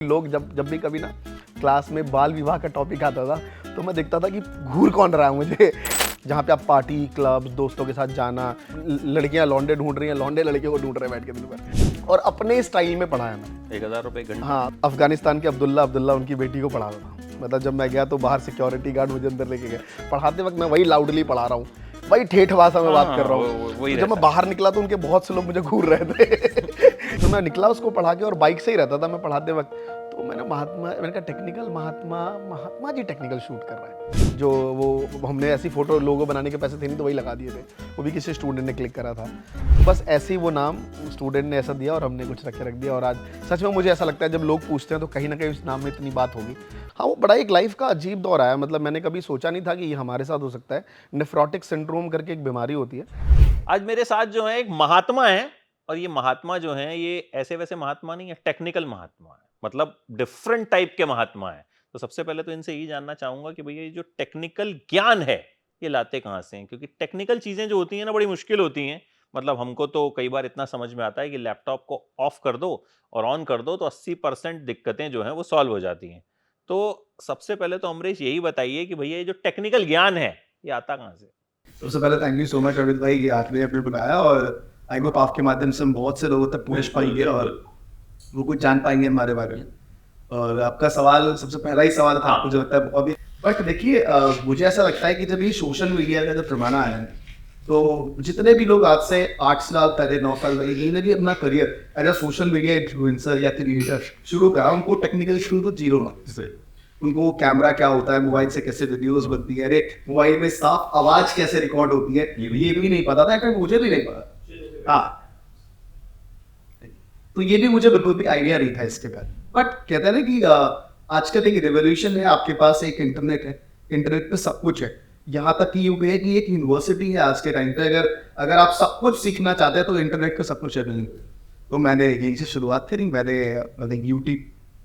लोग जब जब भी कभी ना क्लास में बाल विवाह का टॉपिक आता था तो मैं देखता था कि घूर कौन रहा है मुझे। जहाँ पे आप पार्टी क्लब्स दोस्तों के साथ जाना, लड़कियां लौंडे ढूंढ रही हैं, लौंडे लड़कियों को ढूंढ रहे हैं बैठ के दिन भर, और अपने स्टाइल में पढ़ाया मैं। 1000 रुपये घंटा। हाँ, अफगानिस्तान के अब्दुल्ला उनकी बेटी को पढ़ाता था। मतलब जब मैं गया तो बाहर सिक्योरिटी गार्ड मुझे अंदर लेके गए। पढ़ाते वक्त मैं वही लाउडली पढ़ा रहा हूँ, वही ठेठ भाषा में बात कर रहा हूँ। तो जब मैं बाहर निकला तो उनके बहुत से लोग मुझे घूर रहे थे। तो मैं निकला उसको पढ़ा के, और बाइक से ही रहता था मैं पढ़ाते वक्त। तो मैंने कहा technical Mahatma ji technical shoot कर रहे हैं। जो वो हमने ऐसी फोटो लोगो बनाने के पैसे थे नहीं तो वही लगा दिए थे, वो भी किसी स्टूडेंट ने क्लिक करा था। तो बस ऐसे ही वो नाम स्टूडेंट ने ऐसा दिया और हमने कुछ रख दिया। और आज सच में मुझे ऐसा लगता है जब लोग पूछते हैं तो कहीं ना कहीं उस नाम में इतनी बात होगी। हाँ, वो बड़ा एक लाइफ का अजीब दौर आया। मतलब मैंने कभी सोचा नहीं था कि ये हमारे साथ हो सकता है। नेफ्रोटिक सिंड्रोम करके एक बीमारी होती है। आज मेरे साथ जो है एक महात्मा है, और ये महात्मा जो है ये ऐसे वैसे महात्मा नहीं है, टेक्निकल महात्मा है। मतलब डिफरेंट टाइप के महात्मा है। तो सबसे पहले तो इनसे यही जानना चाहूंगा कि भैया ये जो टेक्निकल ज्ञान है ये लाते कहाँ से हैं? क्योंकि टेक्निकल चीजें जो होती हैं ना बड़ी मुश्किल होती हैं। मतलब हमको तो कई बार इतना समझ में आता है कि लैपटॉप को ऑफ कर दो और ऑन कर दो तो 80% दिक्कतें जो हैं वो सॉल्व हो जाती हैं। तो सबसे पहले तो अमरीश यही बताइए कि भैया ये जो टेक्निकल ज्ञान है ये आता कहाँ से? सबसे पहले thank you so much Amit भाई, आपने अपने बुलाया, और आई होप आपके माध्यम से हम बहुत से लोगों तक पहुंच पाएंगे और वो कुछ जान पाएंगे हमारे बारे में। और आपका सवाल सबसे पहला ही सवाल था, मुझे लगता है बहुत ही। बट देखिए, मुझे ऐसा लगता है कि जब ये सोशल मीडिया का जब जमाना आया है तो जितने भी लोग आज से 8 साल पहले 9 साल पहले इन्होंने भी अपना career as a social media influencer या क्रिएटर शुरू करा, उनको टेक्निकल शुरू तो जीरो से। उनको कैमरा क्या होता है, मोबाइल से कैसे वीडियोस बनती है, अरे मोबाइल में साफ आवाज कैसे रिकॉर्ड होती है, ये भी नहीं पता था। कि मुझे भी नहीं पता। हाँ, तो ये भी मुझे बिल्कुल भी आइडिया नहीं था इसके बारे में। बट कहते हैं ना कि आजकल एक रेवोल्यूशन है, आपके पास एक इंटरनेट है, इंटरनेट पे सब कुछ है। यहाँ तक कि ये कि एक यूनिवर्सिटी है आज के टाइम पे। अगर आप सब कुछ सीखना चाहते हैं तो इंटरनेट पे सब कुछ है। तो मैंने यही से शुरुआत करी। मैंने यूट्यूब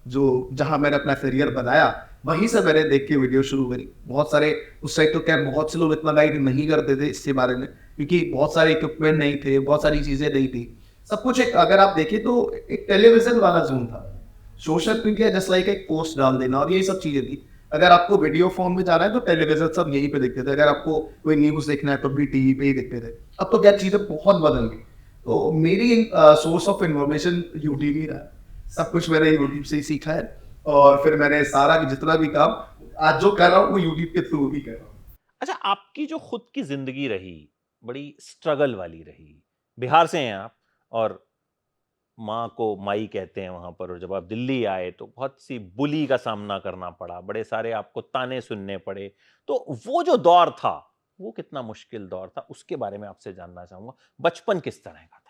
जो जहाँ मैंने अपना करियर बनाया वहीं से मैंने देख के वीडियो शुरू करी। बहुत सारे उस साइड तो क्या बहुत से लोग इतना गाइड नहीं करते थे इसके बारे में, क्योंकि बहुत सारे इक्विपमेंट नहीं थे, बहुत सारी चीजें नहीं थी, सब कुछ एक अगर आप देखें तो एक टेलीविजन वाला जोन था। सोशल मीडिया जस्ट लाइक एक पोस्ट डाल देना और ये सब चीजें थी। अगर आपको वीडियो फॉर्म में जाना है तो टेलीविजन सब यहीं पे देखते थे। अगर आपको कोई न्यूज देखना है तो भी टीवी पे ही देखते थे। अब तो क्या चीजें बहुत बदल गई। तो मेरी सोर्स ऑफ इन्फॉर्मेशन यूट्यूब ही रहा। सब कुछ मैंने यूट्यूब से ही सीखा है, और फिर मैंने सारा जितना भी काम आज जो कर रहा हूँ वो यूट्यूब के थ्रू ही कर रहा हूँ। अच्छा, आपकी जो खुद की जिंदगी रही बड़ी स्ट्रगल वाली रही। बिहार से हैं आप, और माँ को माई कहते हैं वहां पर, और जब आप दिल्ली आए तो बहुत सी बुली का सामना करना पड़ा, बड़े सारे आपको ताने सुनने पड़े। तो वो जो दौर था वो कितना मुश्किल दौर था, उसके बारे में आपसे जानना चाहूंगा। बचपन किस तरह का था?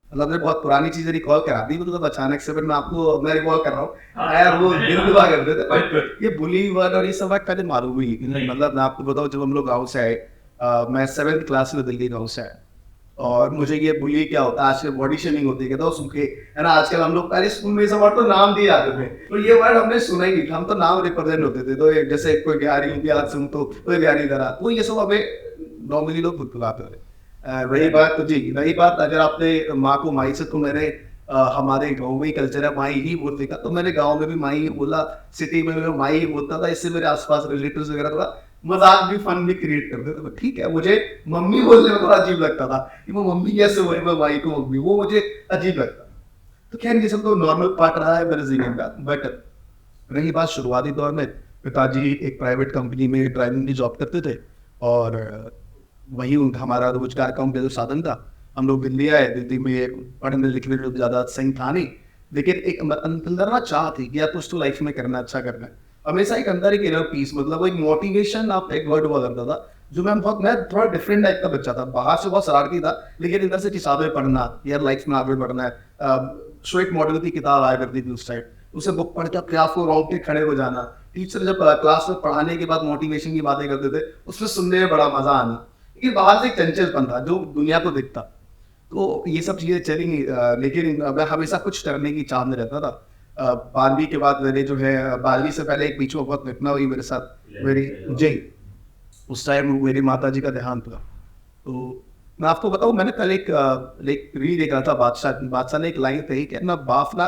मतलब बहुत पुरानी चीजें रिकॉल करा दी मतलब अचानक से। मैं आपको मैं रिकॉल कर रहा हूँ यार, वो दिल दुआ करते थे। बट ये बुली वर्ड और ये सब बात पहले मालूम हुई। मतलब मैं आपको बताऊँ, जब हम लोग गाँव से आए, मैं 7th क्लास में दिल्ली गाँव से आया, और मुझे ये बुली क्या होता है, आजकल बॉडी शेमिंग होती है, कहता हूँ सुखे है ना। आजकल हम लोग पहले स्कूल में ये सब वर्ड तो नाम दिए जाते थे, तो ये वर्ड हमने सुना ही नहीं था। हम तो नाम रिप्रेजेंट होते थे। तो जैसे कोई बिहारी आज सुन तो कोई बिहारी करा, तो ये सब हमें नॉर्मली लोग बुलाते थे। रही बात तो जी, रही बात अगर आपने माँ को माई से, तो मैंने हमारे गाँव में ही कल्चर है माई ही बोलने का, तो मैंने गाँव में भी माई ही बोला, सिटी में भी माई ही बोलता था। इससे मेरे आसपास रिलेटिव्स वगैरह थोड़ा मजाक भी फन भी क्रिएट करते थे। ठीक है, मुझे मम्मी बोलने में थोड़ा अजीब लगता था कि वो मम्मी कैसे बोले, मैं माई को मम्मी, वो मुझे अजीब लगता। तो खैर ये सब तो नॉर्मल पार्ट रहा है मेरे जीवन का। बट रही बात शुरुआती दौर में, पिताजी एक प्राइवेट कंपनी में ड्राइविंग की जॉब करते थे, और वही हमारा रोजगार का उनका जो साधन था। हम लोग दिल्ली आए। दिल्ली में पढ़ने लिखने में ज़्यादा सही था नहीं, लेकिन एक अंदर ना चाह थी कि यार कुछ तो लाइफ में करना, अच्छा करना है। हमेशा एक अंदर एक इनर पीस, मतलब एक मोटिवेशन, आप एक वर्ड हुआ करता था जो मैं थोड़ा डिफरेंट टाइप का बच्चा था। बाहर से बहुत शरारती था, लेकिन अंदर से किताबें पढ़ना, यार लाइफ में आगे बढ़ना है। श्वेत मॉडल की किताब आया करती थी उस टाइम, उसे बुक पढ़ के अपने आप को रोंगटे खड़े हो जाना। टीचर जब क्लास में पढ़ाने के बाद मोटिवेशन की बातें करते थे, उसमें सुनने में बड़ा मजा आना। ये बाहर से एक चंचलपन था जो दुनिया को दिखता। तो ये सब चीजें चली नहीं, लेकिन मैं हमेशा कुछ करने की चाह में रहता था। 12वीं के बाद मैंने जो है, 12वीं से पहले एक बीच में बहुत घटना हुई मेरे साथ, मेरी जी उस टाइम मेरी माता जी का देहांत हुआ। तो मैं आपको बताऊं, मैंने कल एक रील देख रहा था, बादशाह ने एक लाइन कही कि अपना बाप ना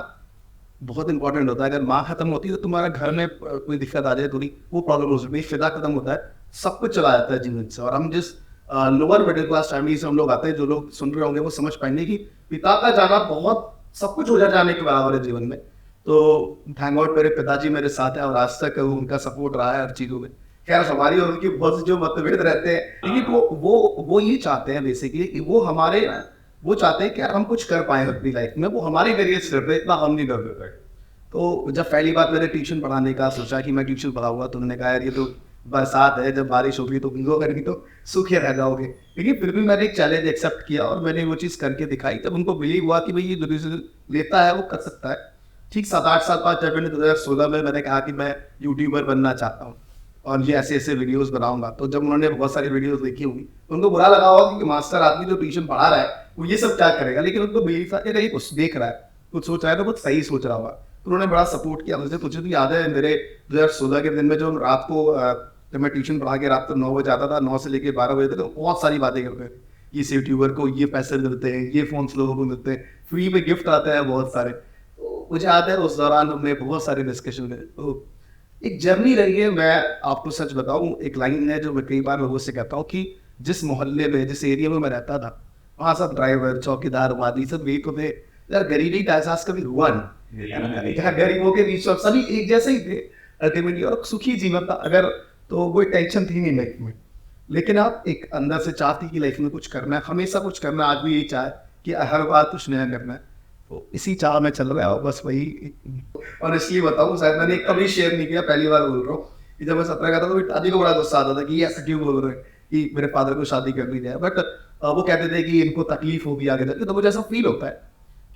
बहुत इंपॉर्टेंट होता है। अगर माँ खत्म होती है तो तुम्हारा घर में कोई दिक्कत आ जाए थोड़ी, वो प्रॉब्लम हो सकती है। फिदा खत्म होता है, सब कुछ चला जाता है जीवन से। और हम जिस लोअर मिडिल क्लास फैमिली से हम लोग आते हैं, जो लोग सुन रहे होंगे वो समझ पाएंगे कि पिता का जाना बहुत सब कुछ हो जाने के बराबर है जीवन में। तो थैंक गॉड मेरे पिताजी मेरे साथ है और आज तक उनका सपोर्ट रहा है हर चीजों में। खैर हमारी और उनकी बहुत जो मतभेद रहते हैं, लेकिन वो ये चाहते हैं बेसिकली कि वो चाहते हैं कि यार हम कुछ कर पाए अपनी लाइफ में, वो हमारे करियर से डरते, इतना हम नहीं डरते। तो जब पहली बार मैंने ट्यूशन पढ़ाने का सोचा कि मैं ट्यूशन पढ़ाऊंगा, तो उन्होंने कहा यार ये तो बरसात है, जब बारिश होगी तो भिगो करेंगे तो सूखे रह जाओगे। लेकिन फिर भी मैंने एक चैलेंज एक्सेप्ट किया और मैंने वो चीज़ करके दिखाई। तब उनको बिलीव हुआ कि भाई ये जो डिसीजन लेता है वो कर सकता है। ठीक 7-8 साल बाद जब मैंने 2016 में मैंने कहा कि मैं यूट्यूबर बनना चाहता हूँ और ये ऐसे ऐसे वीडियोस बनाऊंगा, तो जब उन्होंने बहुत सारी वीडियोस देखी होंगी तो उनको बुरा लगा होगा कि मास्टर आदमी जो ट्यूशन पढ़ा रहा है वो ये सब क्या करेगा। लेकिन उनको बिलीव था कि ये कुछ देख रहा है, कुछ सोच रहा है, तो कुछ सही सोच रहा होगा। तो उन्होंने बड़ा सपोर्ट किया मुझे। मुझे भी याद है मेरे 2016 के दिन में जो रात को जब मैं ट्यूशन पढ़ा के रात को 9 बजे आता था, 9 से लेकर 12 बजे तक तो बहुत सारी बातें करते हैं। इस यूट्यूबर को ये पैसे मिलते हैं, ये फोन लोगों को मिलते हैं, फ्री में गिफ्ट आते हैं बहुत सारे। तो मुझे याद है उस दौरान हमने बहुत सारे डिस्कशन में, तो एक जर्नी रही है। मैं आपको सच बताऊं, एक लाइन है जो मैं कई बार लोगों से कहता हूँ कि जिस मोहल्ले में, जिस एरिया में मैं रहता था, वहाँ सब ड्राइवर, चौकीदार, वादी सब यही को थे। यार गरीबी का एहसास कभी हुआ नहीं। गरीबों के बीच सब सभी एक जैसे ही थे, अल्टीमेटली, और सुखी जीवन था। अगर तो कोई टेंशन थी नहीं लाइफ में। लेकिन आप एक अंदर से चाहती कि लाइफ में कुछ करना है, हमेशा कुछ करना है। आज भी यही चाहे कि हर बार कुछ नया करना है, तो इसी चाह में चल रहा है बस वही। और इसलिए बताऊँ, शायद मैंने कभी शेयर नहीं किया, पहली बार बोल रहा हूँ कि जब मैं 17 का था तो दादी को बड़ा गुस्सा आता था कि ऐसा क्यों बोल रहे हैं कि मेरे फादर को शादी कर दी जाए। बट वो कहते थे कि इनको तकलीफ होगी आगे जाके। तो मुझे ऐसा फील होता है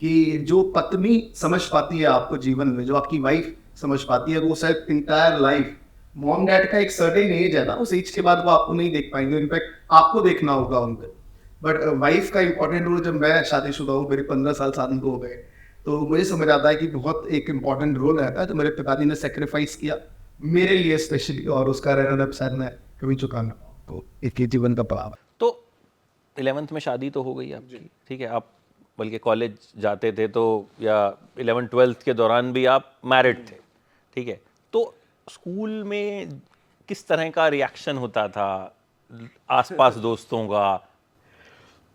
कि जो पत्नी समझ पाती है आपको जीवन में, जो आपकी वाइफ समझ पाती है, वो शायद इंटायर लाइफ, मॉम डैड का एक सर्टेन एज है ना, उस एज के बाद वो आपको नहीं देख पाएंगे। इनफैक्ट आपको देखना होगा उनको। बट वाइफ का इंपॉर्टेंट रोल, जब मैं शादीशुदा हूँ, मेरे 15 साल शादी को हो गए, तो मुझे समझ आता है कि बहुत एक इम्पॉर्टेंट रोल रहता है। तो मेरे पिताजी ने सेक्रीफाइस किया मेरे लिए स्पेशली, और उसका रहना शायद मैं कभी चुकाना। तो एक जीवन का पड़ाव। तो 11th में शादी तो हो गई आपकी, ठीक है, आप बल्कि कॉलेज जाते थे तो, या 11th-12th के दौरान भी आप मैरिड थे, ठीक है। तो स्कूल में किस तरह का रिएक्शन होता था आसपास दोस्तों का?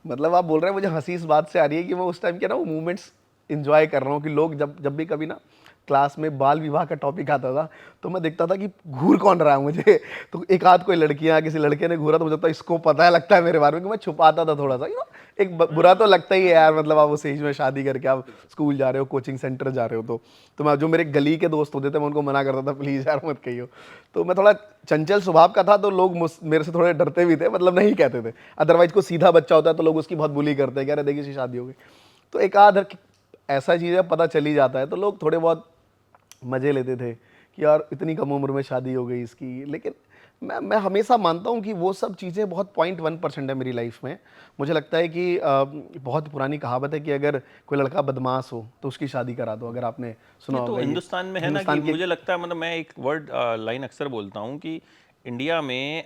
मतलब आप बोल रहे हैं, मुझे हंसी इस बात से आ रही है कि मैं उस टाइम के ना वो मूवमेंट्स इंजॉय कर रहा हूँ कि लोग जब भी कभी ना क्लास में बाल विवाह का टॉपिक आता था तो मैं देखता था कि घूर कौन रहा है मुझे। तो एक आध कोई लड़कियां, किसी लड़के ने घूरा तो मुझे लगता इसको पता है, लगता है मेरे बारे में, कि मैं छुपाता था थोड़ा सा। एक बुरा तो लगता ही है यार, मतलब आप उस एज में शादी करके आप स्कूल जा रहे हो, कोचिंग सेंटर जा रहे हो, तो मैं, जो मेरे गली के दोस्त होते थे, मैं उनको मना करता था प्लीज़ यार मत कहियो। तो मैं थोड़ा चंचल स्वभाव का था, तो लोग मेरे से थोड़े डरते भी थे, मतलब नहीं कहते थे। अदरवाइज को सीधा बच्चा होता है तो लोग उसकी बहुत बुली करते हैं, कह रहे देखिए शादी हो गई। तो एक आध ऐसा चीज़ है, पता चल ही जाता है, तो लोग थोड़े बहुत मज़े लेते थे कि यार इतनी कम उम्र में शादी हो गई इसकी। लेकिन मैं हमेशा मानता हूँ कि वो सब चीज़ें बहुत 0.1% है मेरी लाइफ में। मुझे लगता है कि बहुत पुरानी कहावत है कि अगर कोई लड़का बदमाश हो तो उसकी शादी करा दो, अगर आपने सुना तो होगा। हिंदुस्तान में है ना कि मुझे लगता है, मतलब मैं एक लाइन अक्सर बोलता हूँ कि इंडिया में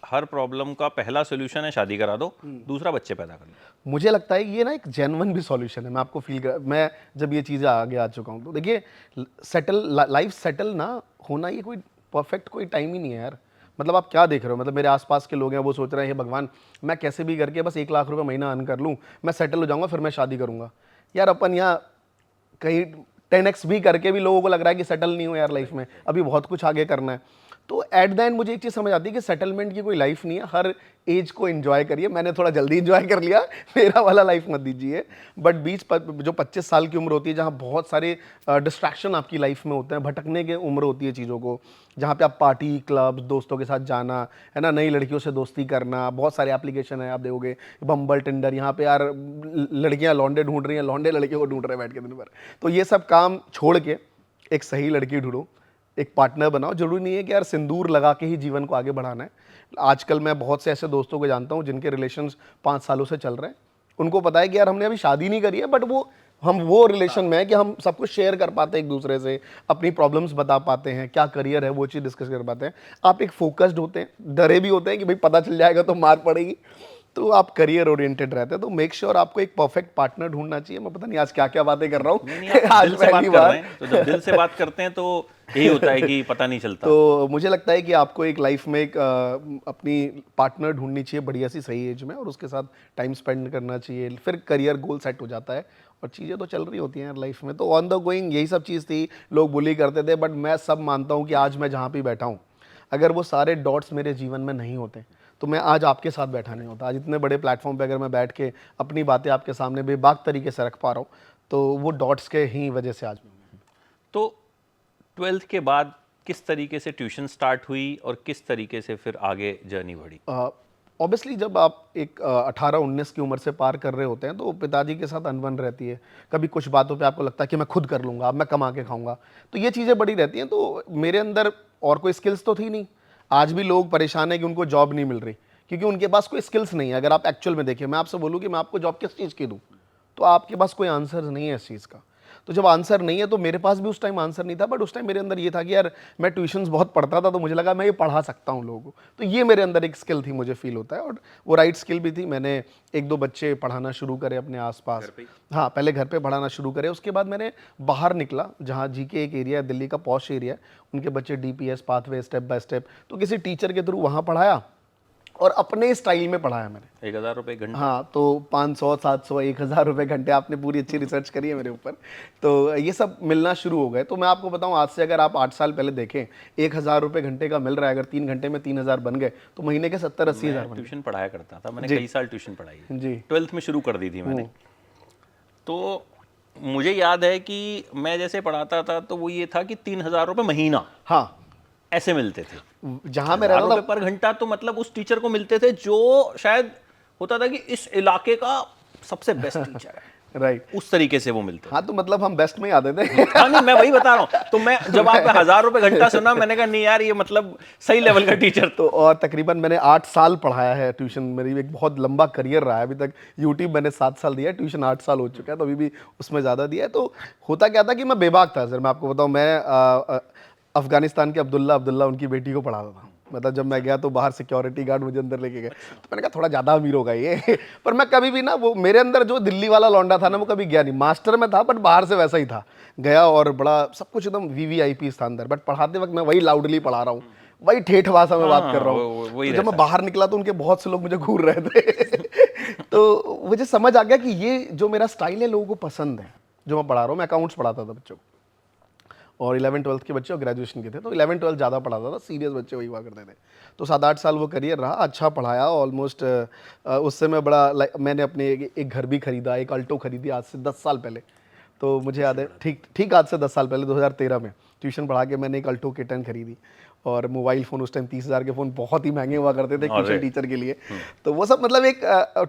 हर प्रॉब्लम का पहला सोल्यूशन है शादी करा दो, दूसरा बच्चे पैदा कर लो। मुझे लगता है ये ना एक जेन्युइन भी सॉल्यूशन है। मैं आपको मैं जब ये चीज़ें आगे आ चुका हूँ तो देखिए, लाइफ सेटल ना होना ये कोई परफेक्ट कोई टाइम ही नहीं है यार। मतलब आप क्या देख रहे हो, मतलब मेरे आसपास के लोग हैं, वो सोच रहे हैं हे भगवान मैं कैसे भी करके बस 1 लाख रुपए महीना अर्न कर लूँ, मैं सेटल हो जाऊँगा, फिर मैं शादी करूँगा। यार अपन यहाँ कहीं 10x भी करके भी लोगों को लग रहा है कि सेटल नहीं हो यार लाइफ में, अभी बहुत कुछ आगे करना है। तो एट द एंड मुझे एक चीज़ समझ आती है कि सेटलमेंट की कोई लाइफ नहीं है, हर एज को एंजॉय करिए। मैंने थोड़ा जल्दी एंजॉय कर लिया, मेरा वाला लाइफ मत दीजिए। बट जो 25 साल की उम्र होती है, जहाँ बहुत सारे डिस्ट्रैक्शन आपकी लाइफ में होते हैं, भटकने की उम्र होती है चीज़ों को, जहाँ पे आप पार्टी, क्लब, दोस्तों के साथ जाना है ना, नई लड़कियों से दोस्ती करना, बहुत सारे एप्लीकेशन है आप देखोगे, बम्बल, टिंडर, यहाँ पे यार लड़कियाँ लौंडे ढूंढ रही हैं, लौंडे लड़कियों को ढूंढ रहे हैं बैठ के दिन भर। तो ये सब काम छोड़ के एक सही लड़की ढूंढो, एक पार्टनर बनाओ। जरूरी नहीं है कि यार सिंदूर लगा के ही जीवन को आगे बढ़ाना है। आजकल मैं बहुत से ऐसे दोस्तों को जानता हूँ जिनके रिलेशंस 5 सालों से चल रहे हैं। उनको पता है कि यार हमने अभी शादी नहीं करी है, बट हम वो रिलेशन में है कि हम सब कुछ शेयर कर पाते हैं एक दूसरे से, अपनी प्रॉब्लम्स बता पाते हैं, क्या करियर है वो चीज़ डिस्कस कर पाते हैं। आप एक फोकस्ड होते हैं, डरे भी होते हैं कि भाई पता चल जाएगा तो मार पड़ेगी। तो आप करियर ओरिएंटेड रहते हैं, तो मेक श्योर आपको एक परफेक्ट पार्टनर ढूंढना चाहिए। मैं पता नहीं आज क्या क्या बातें कर रहा हूँ, नहीं, आप आज दिल से बात पहली कर बार। रहे हैं, तो जब दिल से बात करते हैं तो यही होता है कि पता नहीं चलता। तो मुझे लगता है कि आपको एक लाइफ में एक अपनी पार्टनर ढूंढनी चाहिए बढ़िया सी सही एज में, और उसके साथ टाइम स्पेंड करना चाहिए, फिर करियर गोल सेट हो जाता है और चीज़ें तो चल रही होती हैं लाइफ में। तो ऑन द गोइंग यही सब चीज़ थी, लोग बुली करते थे, बट मैं सब मानता हूँ कि आज मैं जहाँ पे बैठा हूँ, अगर वो सारे डॉट्स मेरे जीवन में नहीं होते तो मैं आज आपके साथ बैठा नहीं होता। आज इतने बड़े प्लेटफॉर्म पे अगर मैं बैठ के अपनी बातें आपके सामने बेबाक तरीके से रख पा रहा हूँ, तो वो डॉट्स के ही वजह से आज मैं। तो 12th के बाद किस तरीके से ट्यूशन स्टार्ट हुई और किस तरीके से फिर आगे जर्नी बढ़ी? ऑब्वियसली जब आप एक 18-19 की उम्र से पार कर रहे होते हैं तो पिताजी के साथ अनबन रहती है। कभी कुछ बातों पे आपको लगता है कि मैं खुद कर लूँगा, अब मैं कमा के खाऊंगा, तो ये चीज़ें बड़ी रहती हैं। तो मेरे अंदर और कोई स्किल्स तो थी नहीं। आज भी लोग परेशान हैं कि उनको जॉब नहीं मिल रही क्योंकि उनके पास कोई स्किल्स नहीं है। अगर आप एक्चुअल में देखिए, मैं आपसे बोलूँ कि मैं आपको जॉब किस चीज़ की दूँ, तो आपके पास कोई आंसर नहीं है इस चीज़ का। तो जब आंसर नहीं है, तो मेरे पास भी उस टाइम आंसर नहीं था, बट उस टाइम मेरे अंदर ये था कि यार मैं ट्यूशन्स बहुत पढ़ता था, तो मुझे लगा मैं ये पढ़ा सकता हूँ लोगों को। तो ये मेरे अंदर एक स्किल थी, मुझे फील होता है, और वो राइट स्किल भी थी। मैंने 1-2 बच्चे पढ़ाना शुरू करे अपने आसपास। हाँ, पहले घर पे पढ़ाना शुरू करे, उसके बाद मैंने बाहर निकला, जहाँ जीके एक एरिया है, दिल्ली का पॉश एरिया है, उनके बच्चे DPS pathway step by step, तो किसी टीचर के थ्रू वहाँ पढ़ाया और अपने स्टाइल में पढ़ाया मैंने। 1000 रुपये घंटा? हाँ, तो 500, 700, 1000 रुपये घंटे, आपने पूरी अच्छी रिसर्च करी है मेरे ऊपर। तो ये सब मिलना शुरू हो गए। तो मैं आपको बताऊं, आज से अगर आप 8 साल पहले देखें, 1000 रुपये घंटे का मिल रहा है, अगर 3 घंटे में 3000 बन गए तो महीने के 70-80 हज़ार बन गए। ट्यूशन पढ़ाया करता था, मैंने कई साल ट्यूशन पढ़ाई है। जी। 12th में शुरू कर दी थी मैंने। तो मुझे याद है कि मैं जैसे पढ़ाता था तो वो ये था कि 3000 रुपये महीना हाँ, ऐसे मिलते थे। जहाँ मैं रहता था पर घंटा तो मतलब उस टीचर को मिलते थे जो शायद होता था कि इस इलाके का सबसे बेस्ट टीचर है, राइट। उस तरीके से वो मिलते थे। हाँ, तो मतलब हम बेस्ट में ही आते थे। हाँ, नहीं, मैं वही बता रहा हूँ। तो मैं जब आपने 1000 रुपये घंटा सुना, मैंने कहा नहीं यार, ये मतलब सही लेवल का टीचर। तो और तकरीबन मैंने 8 साल पढ़ाया है ट्यूशन। मेरी एक बहुत लंबा करियर रहा है अभी तक। यूट्यूब मैंने 7 साल दिया है, ट्यूशन 8 साल हो चुका है, तो अभी भी उसमें ज़्यादा दिया है। तो होता क्या था कि मैं बेबाक था सर। मैं आपको बताऊँ, मैं अफगानिस्तान के अब्दुल्ला उनकी बेटी को पढ़ाता था। मतलब जब मैं गया तो बाहर सिक्योरिटी गार्ड मुझे अंदर लेके गए, तो मैंने कहा थोड़ा ज़्यादा अमीर होगा ये। पर मैं कभी भी ना, वो मेरे अंदर जो दिल्ली वाला लौंडा था ना, वो कभी गया नहीं। मास्टर में था बट बाहर से वैसा ही था, गया और बड़ा सब कुछ एकदम वीवीआईपी था अंदर। बट पढ़ाते वक्त मैं वही लाउडली पढ़ा रहा हूँ, वही ठेठ भाषा में बात कर रहा हूँ। तो जब मैं बाहर निकला तो उनके बहुत से लोग मुझे घूर रहे थे। तो मुझे समझ आ गया कि ये जो मेरा स्टाइल है लोगों को पसंद है, जो मैं पढ़ा रहा हूँ। मैं अकाउंट्स पढ़ाता था बच्चों को, और 11-12 के बच्चे और ग्रेजुएशन के थे, तो 11-12 ज़्यादा पढ़ाता था, सीरियस बच्चे वही हुआ करते थे। तो 7-8 साल वो करियर रहा, अच्छा पढ़ाया ऑलमोस्ट। उससे मैं बड़ा मैंने अपने एक घर भी खरीदा, एक अल्टो खरीदी आज से 10 साल पहले। तो मुझे याद है, ठीक आज से 10 साल पहले 2013 में ट्यूशन पढ़ा के मैंने एक अल्टो K10 खरीदी। और मोबाइल फ़ोन, उस टाइम 30,000 के फ़ोन बहुत ही महंगे हुआ करते थे ट्यूशन टीचर के लिए। तो वो सब मतलब एक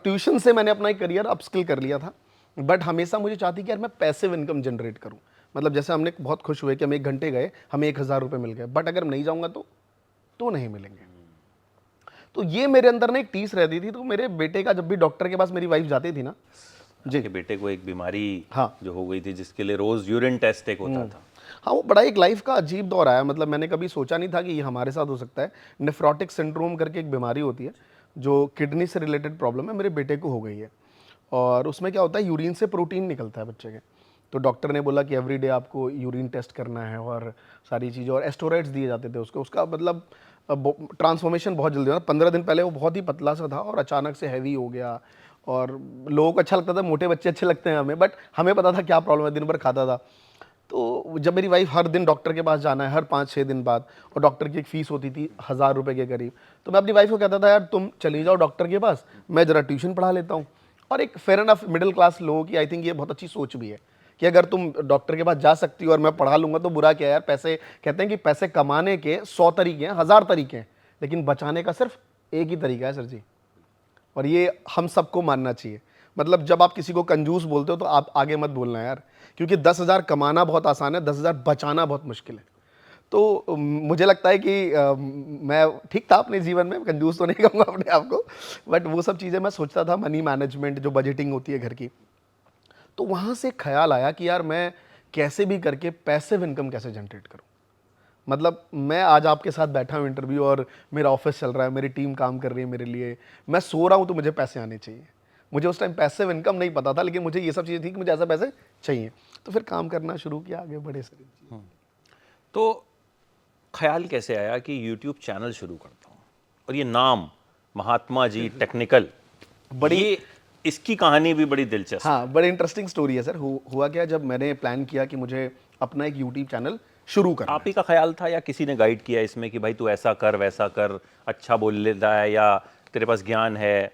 ट्यूशन से मैंने अपना एक करियर अपस्किल कर लिया था। बट हमेशा मुझे चाहती कि यार मैं पैसिव इनकम जनरेट करूँ। मतलब जैसे हमने बहुत खुश हुए कि हम 1 घंटे गए, हमें 1000 रुपये मिल गए, बट अगर नहीं जाऊँगा तो नहीं मिलेंगे। तो ये मेरे अंदर ना एक टीस रहती थी। तो मेरे बेटे का जब भी डॉक्टर के पास मेरी वाइफ जाती थी ना, जी, के बेटे को एक बीमारी हाँ, जो हो गई थी, जिसके लिए रोज यूरिन टेस्ट एक होता था। हाँ, वो बड़ा एक लाइफ का अजीब दौर आया। मतलब मैंने कभी सोचा नहीं था कि ये हमारे साथ हो सकता है। नेफ्रोटिक सिंड्रोम करके एक बीमारी होती है जो किडनी से रिलेटेड प्रॉब्लम है, मेरे बेटे को हो गई है। और उसमें क्या होता है, यूरिन से प्रोटीन निकलता है बच्चे के। तो डॉक्टर ने बोला कि एवरीडे आपको यूरिन टेस्ट करना है और सारी चीज़ें, और एस्टोराइड्स दिए जाते थे उसको। उसका मतलब ट्रांसफॉर्मेशन बहुत जल्दी हुआ। 15 दिन पहले वो बहुत ही पतला सा था और अचानक से हैवी हो गया। और लोगों को अच्छा लगता था, मोटे बच्चे अच्छे लगते हैं हमें, बट हमें पता था क्या प्रॉब्लम है, दिन भर खाता था। तो जब मेरी वाइफ हर दिन डॉक्टर के पास जाना है, हर 5-6 दिन बाद, और डॉक्टर की एक फ़ीस होती थी 1000 रुपये के करीब, तो मैं अपनी वाइफ को कहता था यार तुम चली जाओ डॉक्टर के पास, मैं ज़रा ट्यूशन पढ़ा लेता हूँ। और एक फेयर एनफ मिडिल क्लास लोगों की आई थिंक ये बहुत अच्छी सोच भी है कि अगर तुम डॉक्टर के पास जा सकती हो और मैं पढ़ा लूँगा तो बुरा क्या है यार। पैसे, कहते हैं कि पैसे कमाने के 100 तरीके हैं, 1000 तरीके हैं, लेकिन बचाने का सिर्फ एक ही तरीका है सर जी। और ये हम सबको मानना चाहिए। मतलब जब आप किसी को कंजूस बोलते हो तो आप आगे मत बोलना यार, क्योंकि 10,000 कमाना बहुत आसान है, 10,000 बचाना बहुत मुश्किल है। तो मुझे लगता है कि मैं ठीक था अपने जीवन में, कंजूस तो नहीं कहूँगा अपने आप को, बट वो सब चीज़ें मैं सोचता था, मनी मैनेजमेंट, जो बजटिंग होती है घर की। तो वहाँ से ख्याल आया कि यार मैं कैसे भी करके पैसिव इनकम कैसे जनरेट करूँ। मतलब मैं आज आपके साथ बैठा हूँ इंटरव्यू और मेरा ऑफिस चल रहा है, मेरी टीम काम कर रही है मेरे लिए, मैं सो रहा हूँ तो मुझे पैसे आने चाहिए। मुझे उस टाइम पैसिव इनकम नहीं पता था, लेकिन मुझे ये सब चीज़ें थी कि मुझे ऐसा पैसे चाहिए, तो फिर काम करना शुरू किया, आगे बढ़े सर। तो ख्याल कैसे आया कि यूट्यूब चैनल शुरू करता हूँ, और ये नाम महात्मा जी टेक्निकल, बड़ी इसकी कहानी भी बड़ी दिलचस्प। हाँ, बड़ी इंटरेस्टिंग स्टोरी है सर। हुआ क्या, जब मैंने प्लान किया कि मुझे अपना एक यूट्यूब चैनल शुरू करना आप ही का ख्याल था या किसी ने गाइड किया इसमें कि भाई तू ऐसा कर वैसा कर, अच्छा बोल लेता है या तेरे पास ज्ञान है,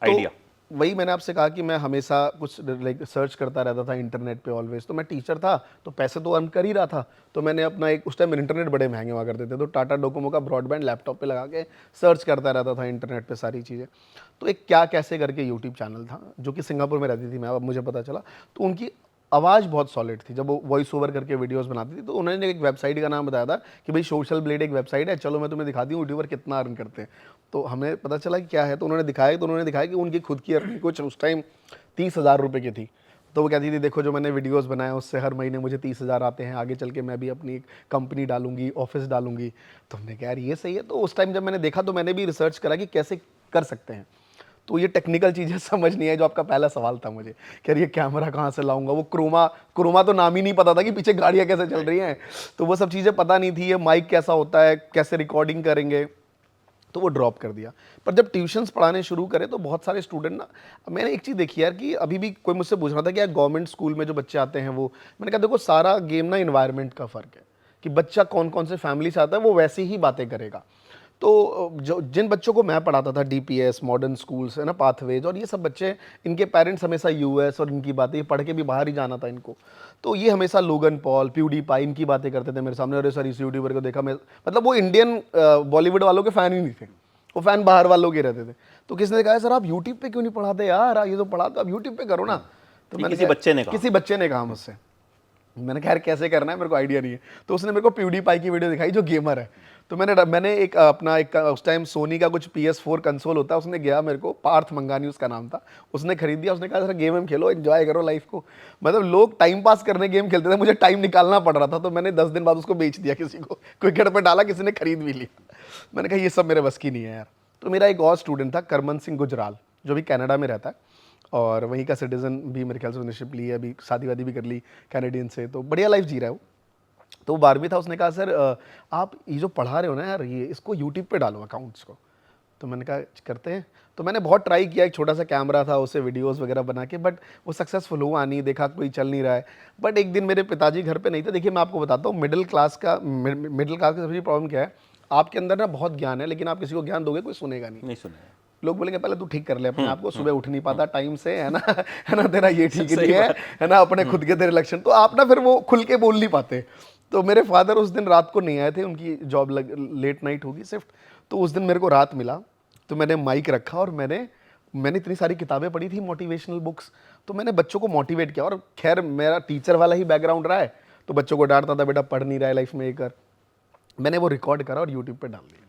आइडिया? तो वही मैंने आपसे कहा कि मैं हमेशा कुछ लाइक सर्च करता रहता था इंटरनेट पे ऑलवेज। तो मैं टीचर था तो पैसे तो अर्न कर ही रहा था, तो मैंने अपना एक, उस टाइम इंटरनेट बड़े महंगे हुआ करते थे, तो टाटा डोकोमो का ब्रॉडबैंड लैपटॉप पे लगा के सर्च करता रहता था इंटरनेट पे सारी चीज़ें। तो एक क्या कैसे करके यूट्यूब चैनल था जो कि सिंगापुर में रहती थी मैं, अब मुझे पता चला। तो उनकी आवाज़ बहुत सॉलिड थी, जब वो वॉइस ओवर करके वीडियोस बनाती थी। तो उन्होंने एक वेबसाइट का नाम बताया था कि भाई सोशल ब्लेड एक वेबसाइट है, चलो मैं तुम्हें दिखाती हूँ यूट्यूबर कितना अर्न करते हैं। तो हमें पता चला कि क्या है, तो उन्होंने दिखाया कि उनकी खुद की अर्निंग कुछ उस टाइम 30,000 रुपये की थी। तो वो कहती थी देखो जो मैंने वीडियोस बनाए उससे हर महीने मुझे 30,000 आते हैं, आगे चल के मैं भी अपनी एक कंपनी डालूंगी, ऑफिस डालूंगी। तो हमने कहा यार ये सही है। तो उस टाइम जब मैंने देखा तो मैंने भी रिसर्च करा कि कैसे कर सकते हैं। तो ये टेक्निकल चीज़ें समझ नहीं आई, जो आपका पहला सवाल था मुझे कि यार ये कैमरा कहाँ से लाऊंगा, वो क्रोमा तो नाम ही नहीं पता था कि पीछे गाड़ियाँ कैसे चल रही हैं, तो वो सब चीज़ें पता नहीं थी। ये माइक कैसा होता है, कैसे रिकॉर्डिंग करेंगे, तो वो ड्रॉप कर दिया। पर जब ट्यूशन्स पढ़ाने शुरू करे तो बहुत सारे स्टूडेंट ना, मैंने एक चीज़ देखी यार कि अभी भी कोई मुझसे पूछ रहा था कि यार गवर्नमेंट स्कूल में जो बच्चे आते हैं वो, मैंने कहा देखो सारा गेम ना इन्वायरमेंट का फ़र्क है कि बच्चा कौन कौन से फैमिली से आता है वो वैसी ही बातें करेगा। तो जो जिन बच्चों को मैं पढ़ाता था डीपीएस मॉडर्न स्कूल्स है ना, पाथवेज, और ये सब बच्चे, इनके पेरेंट्स हमेशा यूएस, और इनकी बातें पढ़ के भी बाहर ही जाना था इनको। तो ये हमेशा लोगन पॉल, प्यूडीपाई, इनकी बातें करते थे मेरे सामने। अरे सर इस यूट्यूबर को देखा मैं, मतलब वो इंडियन बॉलीवुड वालों के फ़ैन ही नहीं थे, वो फ़ैन बाहर वालों के रहते थे। तो किसी ने कहा सर आप यूट्यूब पे क्यों नहीं पढ़ाते यार, ये तो पढ़ाते आप यूट्यूब पे करो ना। तो मैंने किसी बच्चे ने कहा मुझसे, मैंने कहा यार कैसे करना है मेरे को आइडिया नहीं है। तो उसने मेरे को प्यूडीपाई की वीडियो दिखाई जो गेमर है। तो मैंने एक अपना एक उस टाइम सोनी का कुछ PS4 कंसोल होता है, उसने गया मेरे को, पार्थ मंगानी उसका नाम था, उसने खरीद दिया। उसने कहा सर गेम खेलो, एंजॉय करो लाइफ को। मतलब लोग टाइम पास करने गेम खेलते थे, मुझे टाइम निकालना पड़ रहा था। तो मैंने 10 दिन बाद उसको बेच दिया किसी को, क्रिकेट पे डाला, किसी ने खरीद भी लिया। मैंने कहा ये सब मेरे बस की नहीं है यार। तो मेरा एक और स्टूडेंट था करमन सिंह गुजराल, जो भी कनाडा में रहता है और वहीं का सिटीजन भी, मेरे ख्याल से ओनरशिप ली है, अभी शादी वादी भी कर ली कैनेडियन से, तो बढ़िया लाइफ जी रहा है वो। तो 12वीं था, उसने कहा सर आप ये जो पढ़ा रहे हो ना यार, ये इसको यूट्यूब पे डालो अकाउंट्स को। तो मैंने कहा करते हैं। तो मैंने बहुत ट्राई किया, एक छोटा सा कैमरा था, उससे वीडियोस वगैरह बना के, बट वो सक्सेसफुल हुआ नहीं, देखा कोई चल नहीं रहा है। बट एक दिन मेरे पिताजी घर पे नहीं थे। देखिए मैं आपको बताता हूँ, मिडिल क्लास की सबसे प्रॉब्लम क्या है, आपके अंदर ना बहुत ज्ञान है, लेकिन आप किसी को ज्ञान दोगे कोई सुनेगा नहीं। लोग बोलेंगे पहले तू ठीक कर ले अपने आप को, सुबह उठ नहीं पाता टाइम से, है ना तेरा ये ठीक नहीं है ना, अपने खुद के तेरे लक्षण, तो आप ना फिर वो खुल के बोल नहीं पाते। तो मेरे फादर उस दिन रात को नहीं आए थे, उनकी जॉब लेट नाइट होगी शिफ्ट। तो उस दिन मेरे को रात मिला, तो मैंने माइक रखा और मैंने इतनी सारी किताबें पढ़ी थी मोटिवेशनल बुक्स, तो मैंने बच्चों को मोटिवेट किया। और खैर मेरा टीचर वाला ही बैकग्राउंड रहा है, तो बच्चों को डांटता था बेटा पढ़ नहीं रहा है लाइफ में, ये कर। मैंने वो रिकॉर्ड करा और यूट्यूब पे डाल दिया।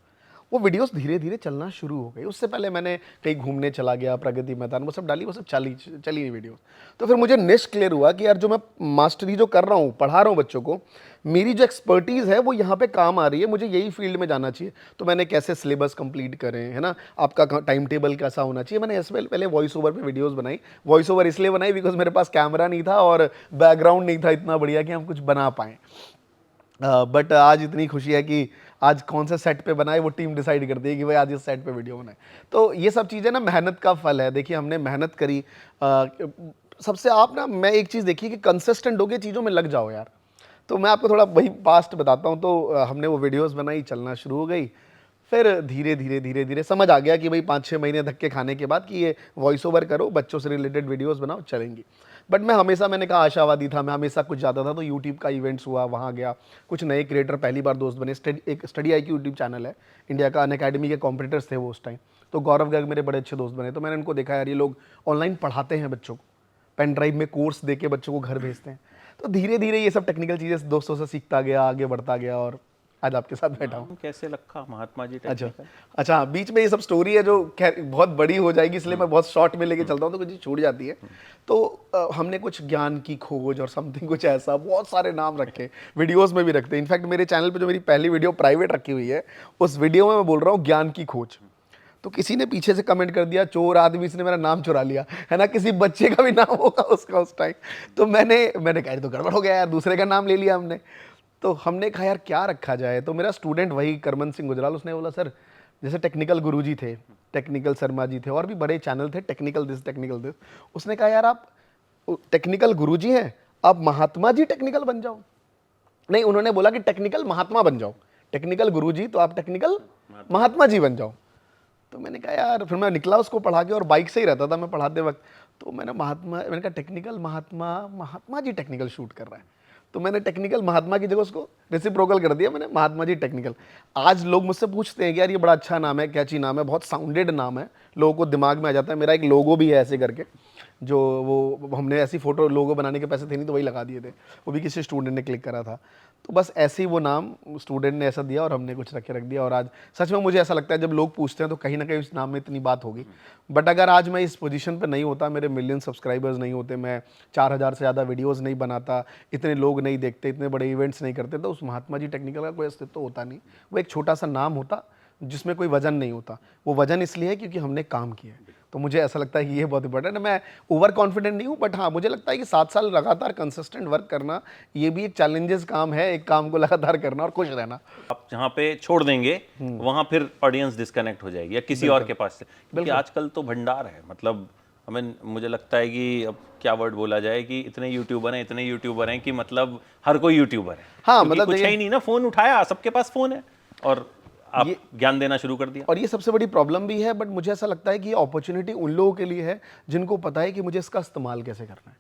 वो वीडियोस धीरे धीरे चलना शुरू हो गई। उससे पहले मैंने कहीं घूमने चला गया, प्रगति मैदान, वो सब डाली, वो सब चली नहीं वीडियोस। तो फिर मुझे निश्चित क्लियर हुआ कि यार जो मैं मास्टरी जो कर रहा हूँ, पढ़ा रहा हूँ बच्चों को, मेरी जो एक्सपर्टीज़ है वो यहाँ पे काम आ रही है, मुझे यही फील्ड में जाना चाहिए। तो मैंने कैसे सिलेबस कंप्लीट करें, है ना, आपका टाइम टेबल कैसा होना चाहिए। मैंने इससे पहले वॉइस ओवर पे वीडियोस बनाई। वॉइस ओवर इसलिए बनाई बिकॉज मेरे पास कैमरा नहीं था और बैकग्राउंड नहीं था इतना बढ़िया कि हम कुछ बना पाएँ। बट आज इतनी खुशी है कि आज कौन से सेट पे बनाए वो टीम डिसाइड करती है कि भाई आज इस सेट पे वीडियो बनाए। तो ये सब चीज़ें ना मेहनत का फल है। देखिए हमने मेहनत करी, सबसे आप ना, मैं एक चीज़ देखी कि कंसिस्टेंट होकर चीज़ों में लग जाओ यार। तो मैं आपको थोड़ा वही पास्ट बताता हूँ। तो हमने वो वीडियोस बनाई, चलना शुरू हो गई। फिर धीरे धीरे समझ आ गया कि भाई 5-6 महीने धक्के खाने के बाद कि ये वॉइस ओवर करो, बच्चों से रिलेटेड वीडियोस बनाओ, चलेंगी। बट मैंने कहा आशावादी था, मैं हमेशा कुछ जाता था। तो यूट्यूब का इवेंट्स हुआ, वहाँ गया, कुछ नए क्रिएटर पहली बार दोस्त बने। एक स्टडी आई की यूट्यूब चैनल है इंडिया का, अनअकैडमी के कॉम्पिटिटर्स थे वो उस टाइम। तो गौरव गर्ग मेरे बड़े अच्छे दोस्त बने। तो मैंने उनको देखा यार ये लोग ऑनलाइन पढ़ाते हैं बच्चों को, पेन ड्राइव में कोर्स दे के बच्चों को घर भेजते हैं। तो धीरे धीरे ये सब टेक्निकल चीज़ें दोस्तों से सीखता गया, आगे बढ़ता गया और आज आपके साथ बैठा हूँ। नाम कैसे रखा महात्मा जी अच्छा टेक्निकल? अच्छा, हाँ, बीच में ये सब स्टोरी है जो खैर बहुत बड़ी हो जाएगी, इसलिए मैं बहुत शॉर्ट में लेके चलता हूँ तो कुछ चीज़ छूट जाती है। तो हमने कुछ ज्ञान की खोज और समथिंग कुछ ऐसा बहुत सारे नाम रखे, वीडियोस में भी रखते हैं। इनफैक्ट मेरे चैनल पे जो मेरी पहली वीडियो प्राइवेट रखी हुई है, उस वीडियो में मैं बोल रहा हूँ ज्ञान की खोज। तो किसी ने पीछे से कमेंट कर दिया, चोर आदमी, इसने मेरा नाम चुरा लिया, है ना, किसी बच्चे का भी नाम होगा उसका उस टाइम। तो मैंने कहा तो गड़बड़ हो गया यार, दूसरे का नाम ले लिया हमने। तो हमने कहा यार क्या रखा जाए। तो मेरा स्टूडेंट वही करमन सिंह गुजराल, उसने बोला सर जैसे टेक्निकल गुरुजी थे, टेक्निकल शर्मा जी थे, और भी बड़े चैनल थे, टेक्निकल दिस। उसने कहा यार आप टेक्निकल गुरुजी हैं, आप महात्मा जी टेक्निकल बन जाओ। नहीं, उन्होंने बोला कि टेक्निकल महात्मा बन जाओ, टेक्निकल गुरुजी तो आप टेक्निकल महात्मा जी बन जाओ। तो मैंने कहा यार, फिर मैं निकला उसको पढ़ा के, और बाइक से ही रहता था मैं पढ़ाते वक्त। तो मैंने कहा technical Mahatma ji technical shoot कर रहा है। तो मैंने टेक्निकल महात्मा की जगह उसको रेसिप्रोकल कर दिया, मैंने महात्मा जी टेक्निकल। आज लोग मुझसे पूछते हैं कि यार ये बड़ा अच्छा नाम है, कैची नाम है, बहुत साउंडेड नाम है, लोगों को दिमाग में आ जाता है। मेरा एक लोगो भी है ऐसे करके, जो वो हमने ऐसी फोटो, लोगो बनाने के पैसे थे नहीं तो वही लगा दिए थे, वो भी किसी स्टूडेंट ने क्लिक करा था। तो बस ऐसे ही वो नाम स्टूडेंट ने ऐसा दिया और हमने कुछ रख दिया। और आज सच में मुझे ऐसा लगता है जब लोग पूछते हैं तो कहीं ना कहीं उस नाम में इतनी बात होगी। बट अगर आज मैं इस पोजीशन पे नहीं होता, मेरे मिलियन सब्सक्राइबर्स नहीं होते, मैं 4000 से ज़्यादा वीडियोस नहीं बनाता, इतने लोग नहीं देखते, इतने बड़े इवेंट्स नहीं करते, तो उस महात्मा जी टेक्निकल का कोई अस्तित्व तो होता नहीं। वो एक छोटा सा नाम होता जिसमें कोई वजन नहीं होता। वो वजन इसलिए है क्योंकि हमने काम किया है। तो मुझे ऐसा लगता है कि ये बहुत इंपॉर्टेंट है। मैं ओवर कॉन्फिडेंट नहीं हूँ, बट हाँ मुझे लगता है कि 7 साल लगातार कंसिस्टेंट वर्क करना, ये भी एक चैलेंजेस काम है, एक काम को लगातार करना और खुश रहना। आप जहाँ पे छोड़ देंगे वहाँ फिर ऑडियंस डिस्कनेक्ट हो जाएगी या किसी और के पास से, क्योंकि आजकल तो भंडार है। मतलब मुझे लगता है कि अब क्या वर्ड बोला जाए कि इतने यूट्यूबर हैं कि मतलब हर कोई यूट्यूबर है। हाँ, मतलब कुछ है ही नहीं ना, फोन उठाया, सबके पास फोन है और आप ज्ञान देना शुरू कर दिया। और ये सबसे बड़ी प्रॉब्लम भी है, बट मुझे ऐसा लगता है कि ये अपॉर्चुनिटी उन लोगों के लिए है जिनको पता है कि मुझे इसका इस्तेमाल कैसे करना है।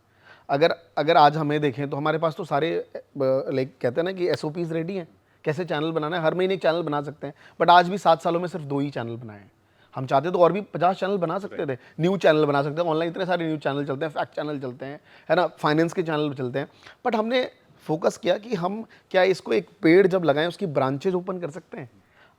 अगर आज हमें देखें तो हमारे पास तो सारे लाइक कहते हैं ना कि SOPs रेडी हैं, कैसे चैनल बनाना है, हर महीने एक चैनल बना सकते हैं। बट आज भी 7 सालों में सिर्फ 2 ही चैनल बनाए हैं। हम चाहते तो और भी 50 चैनल बना सकते थे, न्यू चैनल बना सकते हैं, ऑनलाइन इतने सारे न्यू चैनल चलते हैं, फैक्ट चैनल चलते हैं, है ना, फाइनेंस के चैनल चलते हैं। बट हमने फोकस किया कि हम क्या इसको एक पेड़ जब लगाएं उसकी ब्रांचेज ओपन कर सकते हैं।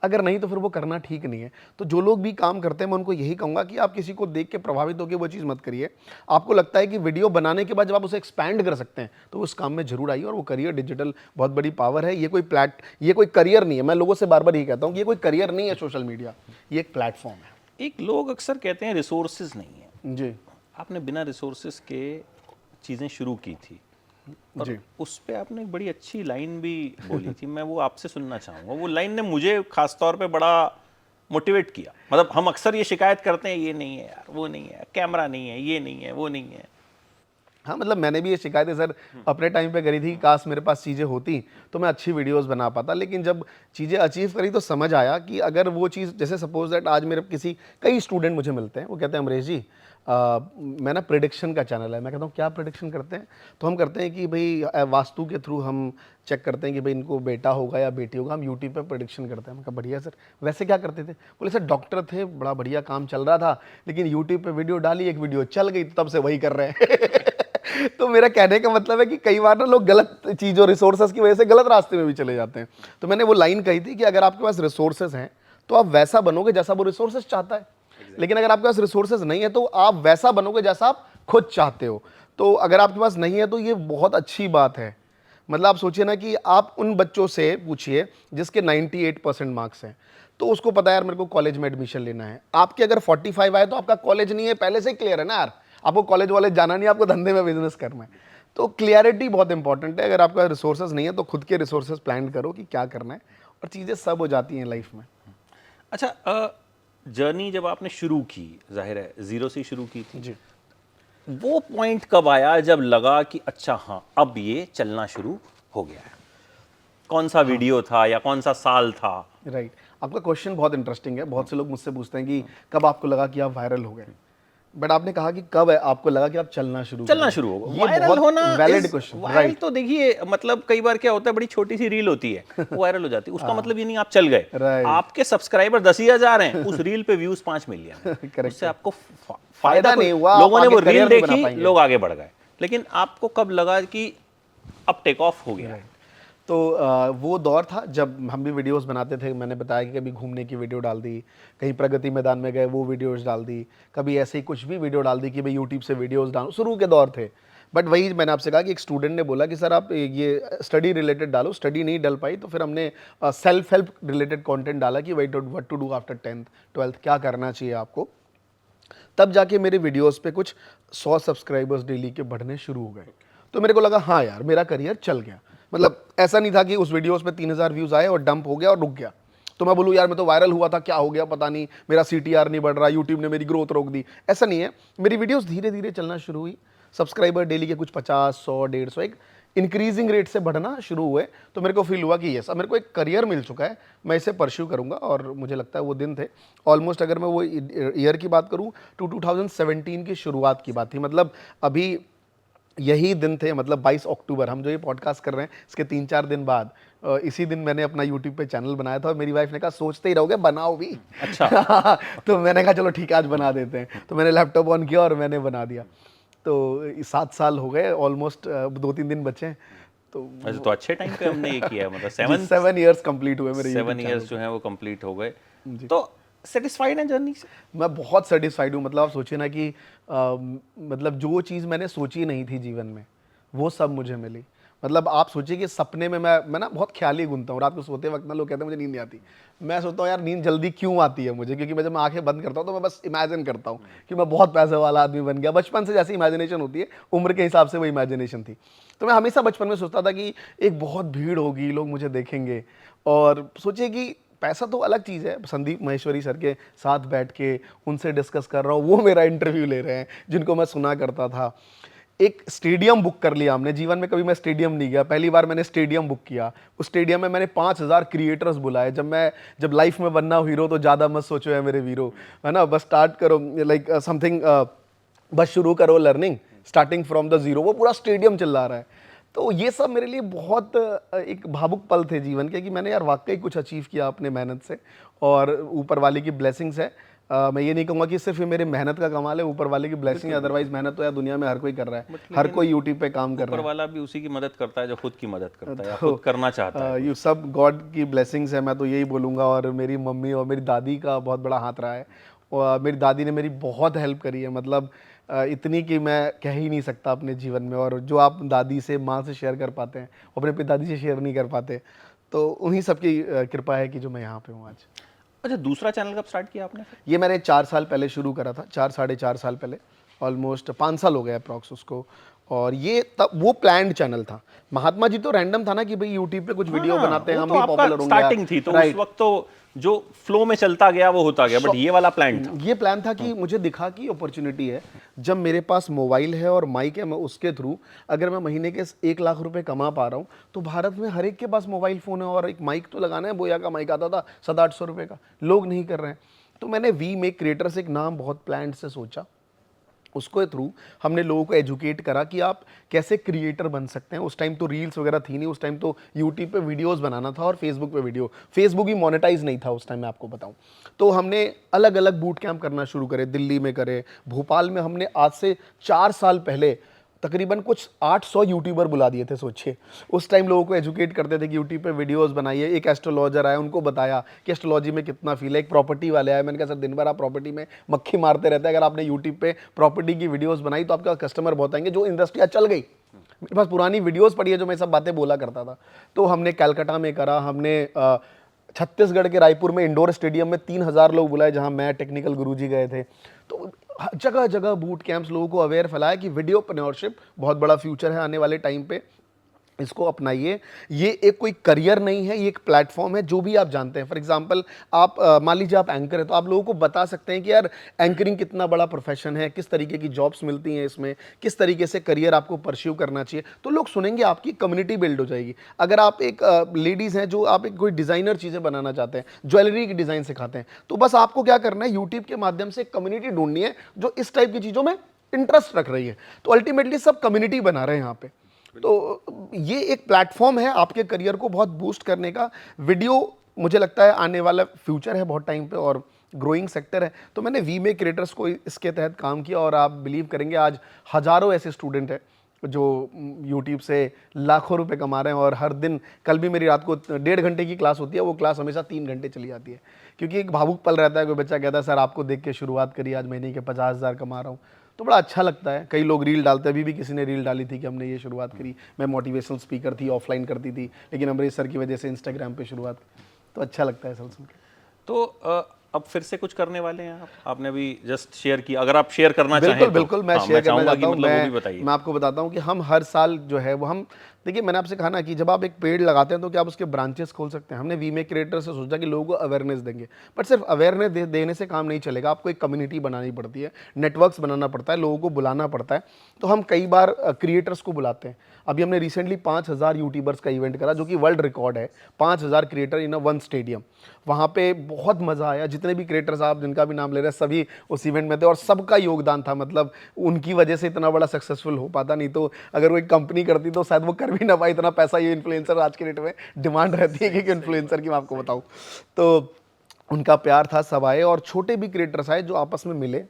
अगर नहीं तो फिर वो करना ठीक नहीं है। तो जो लोग भी काम करते हैं मैं उनको यही कहूँगा कि आप किसी को देख के प्रभावित होकर वो चीज़ मत करिए। आपको लगता है कि वीडियो बनाने के बाद जब आप उसे एक्सपैंड कर सकते हैं तो उस काम में जरूर आइए। और वो करियर, डिजिटल बहुत बड़ी पावर है। ये कोई करियर नहीं है। मैं लोगों से बार बार ये कहता हूँ कि ये कोई करियर नहीं है सोशल मीडिया, ये एक प्लेटफॉर्म है। एक लोग अक्सर कहते हैं रिसोर्सेज नहीं है जी, आपने बिना रिसोर्सेज के चीज़ें शुरू की थी और उस पे आपने एक बड़ी अच्छी लाइन भी बोली थी, मैं वो आपसे सुनना चाहूँगा। वो लाइन ने मुझे खास तौर पे बड़ा मोटिवेट किया। मतलब हम अक्सर ये शिकायत करते हैं, ये नहीं है यार, वो नहीं है, कैमरा नहीं है, ये नहीं है, वो नहीं है। हाँ, मतलब मैंने भी ये शिकायतें सर अपने टाइम पे करी थी कि काश मेरे पास चीज़ें होती तो मैं अच्छी वीडियोस बना पाता। लेकिन जब चीज़ें अचीव करी तो समझ आया कि अगर वो चीज़, जैसे सपोज दैट आज मेरे कई स्टूडेंट मुझे मिलते हैं, वो कहते हैं अमरीश जी मैं ना प्रेडिक्शन का चैनल है। मैं कहता हूँ क्या प्रेडिक्शन करते हैं? तो हम करते हैं कि भाई वास्तु के थ्रू हम चेक करते हैं कि भाई इनको बेटा होगा या बेटी होगा, हम यूट्यूब पे प्रेडिक्शन करते हैं। मैं कहा बढ़िया सर, वैसे क्या करते थे? बोले सर डॉक्टर थे, बड़ा बढ़िया काम चल रहा था, लेकिन यूट्यूब पे वीडियो डाली, एक वीडियो चल गई तो तब से वही कर रहे हैं। तो मेरा कहने का मतलब है कि कई बार ना लोग गलत चीज़ और रिसोर्सेज की वजह से गलत रास्ते में भी चले जाते हैं। तो मैंने वो लाइन कही थी कि अगर आपके पास रिसोर्सेज हैं तो आप वैसा बनोगे जैसा वो रिसोर्सेज चाहता है। लेकिन अगर आपके पास रिसोर्सेज नहीं है तो आप वैसा बनोगे जैसा आप खुद चाहते हो। तो अगर आपके पास नहीं है तो ये बहुत अच्छी बात है। मतलब आप सोचिए ना कि आप उन बच्चों से पूछिए जिसके 98% मार्क्स हैं, तो उसको पता है यार मेरे को कॉलेज में एडमिशन लेना है। आपके अगर 45 आए तो आपका कॉलेज नहीं है, पहले से ही क्लियर है ना यार, आपको कॉलेज वाले जाना नहीं, आपको धंधे में बिजनेस करना है। तो क्लियरिटी बहुत इंपॉर्टेंट है। अगर आपका रिसोर्सेज नहीं है तो खुद के रिसोर्सेज प्लान करो कि क्या करना है, और चीज़ें सब हो जाती हैं लाइफ में। अच्छा, जर्नी जब आपने शुरू की, जाहिर है जीरो से शुरू की थी जी, वो पॉइंट कब आया जब लगा कि अच्छा हाँ अब ये चलना शुरू हो गया है? कौन सा वीडियो था या कौन सा साल था? राइट, आपका क्वेश्चन बहुत इंटरेस्टिंग है। बहुत से लोग मुझसे पूछते हैं कि कब आपको लगा कि आप वायरल हो गए, बट आपने कहा कि कब है आपको लगा कि आप चलना शुरू हो गया। ये वायरल बहुत होना वैलिड क्वेश्चन, राइट। तो देखिए, मतलब कई बार क्या होता है, बड़ी छोटी सी रील होती है वो वायरल हो जाती है, उसका मतलब ये नहीं आप चल गए। Right. आपके सब्सक्राइबर 10,000 हैं, उस रील पे व्यूज 5 मिलियन, उससे आपको फायदा नहीं हुआ। लोगों ने वो आगे रील career नहीं बना देखी, पाएंगे। लोग आगे बढ़ गए। लेकिन आपको कब लगा कि अब टेक ऑफ हो गया? तो वो दौर था जब हम भी वीडियोस बनाते थे। मैंने बताया कि कभी घूमने की वीडियो डाल दी, कहीं प्रगति मैदान में गए वो वीडियोस डाल दी, कभी ऐसे ही कुछ भी वीडियो डाल दी कि भाई यूट्यूब से वीडियोस डालो। शुरू के दौर थे। बट वही मैंने आपसे कहा कि एक स्टूडेंट ने बोला कि सर आप ये स्टडी रिलेटेड डालो, स्टडी नहीं डल पाई तो फिर हमने सेल्फ हेल्प रिलेटेड कंटेंट डाला कि what to do after 10th 12th, क्या करना चाहिए आपको। तब जाके मेरे वीडियोस पे कुछ 100 सब्सक्राइबर्स डेली के बढ़ने शुरू हो गए। तो मेरे को लगा हाँ यार मेरा करियर चल गया। मतलब ऐसा नहीं था कि उस वीडियोस पे 3000 व्यूज आए और डंप हो गया और रुक गया तो मैं बोलूँ यार मैं तो वायरल हुआ था, क्या हो गया पता नहीं, मेरा CTR नहीं बढ़ रहा, यूट्यूब ने मेरी ग्रोथ रोक दी। ऐसा नहीं है, मेरी वीडियोस धीरे धीरे चलना शुरू हुई। सब्सक्राइबर डेली के कुछ 50, 100, 150 एक इंक्रीजिंग रेट से बढ़ना शुरू हुए। तो मेरे को फील हुआ कि यस अब मेरे को एक करियर मिल चुका है, मैं इसे परस्यू करूंगा। और मुझे लगता है वो दिन थे ऑलमोस्ट, अगर मैं वो ईयर की बात करूं तो 2017 की शुरुआत की बात थी। मतलब अभी यही दिन थे, मतलब 22 अक्टूबर, हम जो ये पॉडकास्ट कर रहे हैं इसके 3-4 दिन बाद इसी दिन मैंने अपना यूट्यूब पे चैनल बनाया था और मेरी वाइफ ने कहा सोचते ही रहोगे बनाओ भी। अच्छा। तो मैंने कहा चलो ठीक है आज बना देते हैं। तो मैंने लैपटॉप ऑन किया और मैंने बना दिया। तो 7 साल हो गए ऑलमोस्ट, 2-3 दिन बचे हैं। तो अच्छे टाइम पे हमने ये किया है, मतलब 7 ईयर्स कंप्लीट हुए मेरे 7 ईयर्स जो है वो कंप्लीट हो गए। तो सेटिस्फाइड है जर्नी से? मैं बहुत सेटिस्फाइड हूँ। मतलब आप सोचिए ना कि मतलब जो चीज़ मैंने सोची नहीं थी जीवन में वो सब मुझे मिली। मतलब आप सोचिए कि सपने में मैं ना बहुत ख्याली गुनता हूँ। रात को सोते वक्त ना लोग कहते हैं मुझे नींद नहीं आती। मैं सोचता हूँ यार नींद जल्दी क्यों आती है मुझे, क्योंकि मैं जब आंखें बंद करता हूँ तो मैं बस इमेजिन करता हूँ कि मैं बहुत पैसे वाला आदमी बन गया। बचपन से जैसी इमेजिनेशन होती है उम्र के हिसाब से वो इमेजिनेशन थी। तो मैं हमेशा बचपन में सोचता था कि एक बहुत भीड़ होगी, लोग मुझे देखेंगे। और सोचिए कि पैसा तो अलग चीज़ है, संदीप महेश्वरी सर के साथ बैठ के उनसे डिस्कस कर रहा हूँ, वो मेरा इंटरव्यू ले रहे हैं जिनको मैं सुना करता था। एक स्टेडियम बुक कर लिया हमने, जीवन में कभी मैं स्टेडियम नहीं गया, पहली बार मैंने स्टेडियम बुक किया। उस स्टेडियम में मैंने 5000 क्रिएटर्स बुलाए। जब लाइफ में बनना हीरो तो ज़्यादा मत सोचो है मेरे वीरो, है ना, बस स्टार्ट करो लाइक समथिंग, बस शुरू करो learning starting from the zero. वो पूरा स्टेडियम चिल्ला रहा है। तो ये सब मेरे लिए बहुत एक भावुक पल थे जीवन के कि मैंने यार वाकई कुछ अचीव किया अपने मेहनत से और ऊपर वाले की ब्लेसिंग्स है। मैं ये नहीं कहूँगा कि सिर्फ ये मेरे मेहनत का कमाल है, ऊपर वाले की ब्लेसिंग है। अदरवाइज मेहनत तो यार दुनिया में हर कोई कर रहा है, हर कोई यूट्यूब पे काम कर रहा है। ऊपर वाला भी उसी की मदद करता है जो खुद की मदद करता है या खुद करना चाहता है। ये सब गॉड की ब्लेसिंग्स है, मैं तो यही बोलूँगा। और मेरी मम्मी और मेरी दादी का बहुत बड़ा हाथ रहा है। और मेरी दादी ने मेरी बहुत हेल्प करी है, मतलब इतनी कि मैं कह ही नहीं सकता अपने जीवन में। और जो आप दादी से, माँ से शेयर कर पाते हैं अपने पिताजी से शेयर नहीं कर पाते, तो उन्हीं सब की कृपा है कि जो मैं यहाँ पे हूँ आज। अच्छा, दूसरा चैनल कब स्टार्ट किया आपने? ये मैंने 4 साल पहले शुरू करा था, 4-4.5 साल पहले, ऑलमोस्ट 5 साल हो गए अप्रॉक्स उसको। और ये तब वो प्लान्ड चैनल था। महात्मा जी तो रैंडम था ना कि भाई यूट्यूब पे कुछ वीडियो बनाते हैं, हम भी पॉपुलर होंगे। स्टार्टिंग थी तो उस वक्त तो जो फ्लो में चलता गया वो होता गया, बट ये वाला प्लान था। ये प्लान था कि मुझे दिखा कि अपॉर्चुनिटी है, जब मेरे पास मोबाइल है और माइक है, मैं उसके थ्रू अगर मैं महीने के 1 लाख रुपए कमा पा रहा हूँ तो भारत में हर एक के पास मोबाइल फ़ोन है और एक माइक तो लगाना है। बोया का माइक आता था 700-800 रुपये का, लोग नहीं कर रहे हैं। तो मैंने वी मेक क्रिएटर्स एक नाम बहुत प्लान से सोचा, उसको थ्रू हमने लोगों को एजुकेट करा कि आप कैसे क्रिएटर बन सकते हैं। उस टाइम तो रील्स वगैरह थी नहीं, उस टाइम तो यूट्यूब पे वीडियोस बनाना था और फेसबुक पे वीडियो, फेसबुक ही मोनेटाइज नहीं था उस टाइम, मैं आपको बताऊं। तो हमने अलग अलग बूट कैंप करना शुरू करे, दिल्ली में करे, भोपाल में हमने आज से 4 साल पहले तकरीबन कुछ 800 यूट्यूबर बुला दिए थे। सोचिए उस टाइम लोगों को एजुकेट करते थे कि यूट्यूब पे वीडियोस बनाइए। एक एस्ट्रोलॉजर आया, उनको बताया कि एस्ट्रोलॉजी में कितना फील है। एक प्रॉपर्टी वाले आए, मैंने कहा सर दिन भर आप प्रॉपर्टी में मक्खी मारते रहते हैं, अगर आपने यूट्यूब पे प्रॉपर्टी की वीडियोस बनाई तो आपका कस्टमर बहुत आएंगे। जो इंडस्ट्री चल गई, मेरे पास पुरानी वीडियोस पड़ी है जो मैं सब बातें बोला करता था। तो हमने कलकत्ता में करा, हमने छत्तीसगढ़ के रायपुर में इंडोर स्टेडियम में 3000 लोग बुलाए, जहां मैं टेक्निकल गुरुजी गए थे। तो जगह जगह बूट कैंप्स, लोगों को अवेयर फैलाया कि वीडियोप्रेन्योरशिप बहुत बड़ा फ्यूचर है आने वाले टाइम पे, इसको अपनाइए। ये एक कोई करियर नहीं है, ये एक प्लेटफॉर्म है। जो भी आप जानते हैं, फॉर एग्जांपल आप मान लीजिए आप एंकर हैं, तो आप लोगों को बता सकते हैं कि यार एंकरिंग कितना बड़ा प्रोफेशन है, किस तरीके की जॉब्स मिलती हैं इसमें, किस तरीके से करियर आपको परस्यू करना चाहिए। तो लोग सुनेंगे, आपकी कम्युनिटी बिल्ड हो जाएगी। अगर आप एक लेडीज़ हैं जो आप एक कोई डिज़ाइनर चीज़ें बनाना चाहते हैं, ज्वेलरी की डिज़ाइन सिखाते हैं, तो बस आपको क्या करना है, यूट्यूब के माध्यम से कम्युनिटी ढूंढनी है जो इस टाइप की चीज़ों में इंटरेस्ट रख रही है। तो अल्टीमेटली सब कम्युनिटी बना रहे हैं यहाँ पे। तो ये एक प्लेटफॉर्म है आपके करियर को बहुत बूस्ट करने का। वीडियो मुझे लगता है आने वाला फ्यूचर है बहुत टाइम पे और ग्रोइंग सेक्टर है। तो मैंने वी मेक क्रिएटर्स को इसके तहत काम किया और आप बिलीव करेंगे आज हज़ारों ऐसे स्टूडेंट हैं जो यूट्यूब से लाखों रुपए कमा रहे हैं और हर दिन, कल भी मेरी रात को 1.5 घंटे की क्लास होती है, वो क्लास हमेशा 3 घंटे चली जाती है, क्योंकि एक भावुक पल रहता है। कोई बच्चा कहता है सर आपको देख के शुरुआत करी, आज महीने के 50,000 कमा रहा हूँ, तो बड़ा अच्छा लगता है। कई लोग रील डालते हैं, अभी भी किसी ने रील डाली थी कि हमने ये शुरुआत करी, मैं मोटिवेशनल स्पीकर थी, ऑफलाइन करती थी, लेकिन अमरीश सर की वजह से इंस्टाग्राम पे शुरुआत की। तो अच्छा लगता है सुन के। तो अब फिर से कुछ करने वाले हैं आप? आपने अभी जस्ट शेयर किया, अगर आप शेयर करना चाहें बिल्कुल तो। बिल्कुल, मैं हाँ, शेयर करना चाहूंगा कि चाहता हूँ। मतलब वो भी बताइए। मैं आपको बताता हूँ कि हम हर साल जो है वो हम, देखिए मैंने आपसे कहा ना कि जब आप एक पेड़ लगाते हैं तो क्या आप उसके ब्रांचेस खोल सकते हैं। हमने वीमे क्रिएटर से सोचा कि लोगों को अवेयरनेस देंगे, बट सिर्फ अवेयरनेस देने से काम नहीं चलेगा, आपको एक कम्युनिटी बनानी पड़ती है, नेटवर्क्स बनाना पड़ता है, लोगों को बुलाना पड़ता है। तो हम कई बार क्रिएटर्स को बुलाते हैं। अभी हमने रिसेंटली 5,000 यूट्यूबर्स का इवेंट करा, जो कि वर्ल्ड रिकॉर्ड है, 5,000 क्रिएटर इन वन स्टेडियम। वहाँ पे बहुत मज़ा आया। जितने भी क्रिएटर्स आप जिनका भी नाम ले रहे हैं, सभी उस इवेंट में थे और सबका योगदान था। मतलब उनकी वजह से इतना बड़ा सक्सेसफुल हो पाता, नहीं तो अगर वो एक कंपनी करती तो शायद वो कर भी ना पाए। इतना पैसा ये इन्फ्लुएंसर आज के डेट में डिमांड रहती है कि इन्फ्लुएंसर की मैं आपको बताऊँ तो उनका प्यार था, सब आए और छोटे भी क्रिएटर्स आए जो आपस में मिले।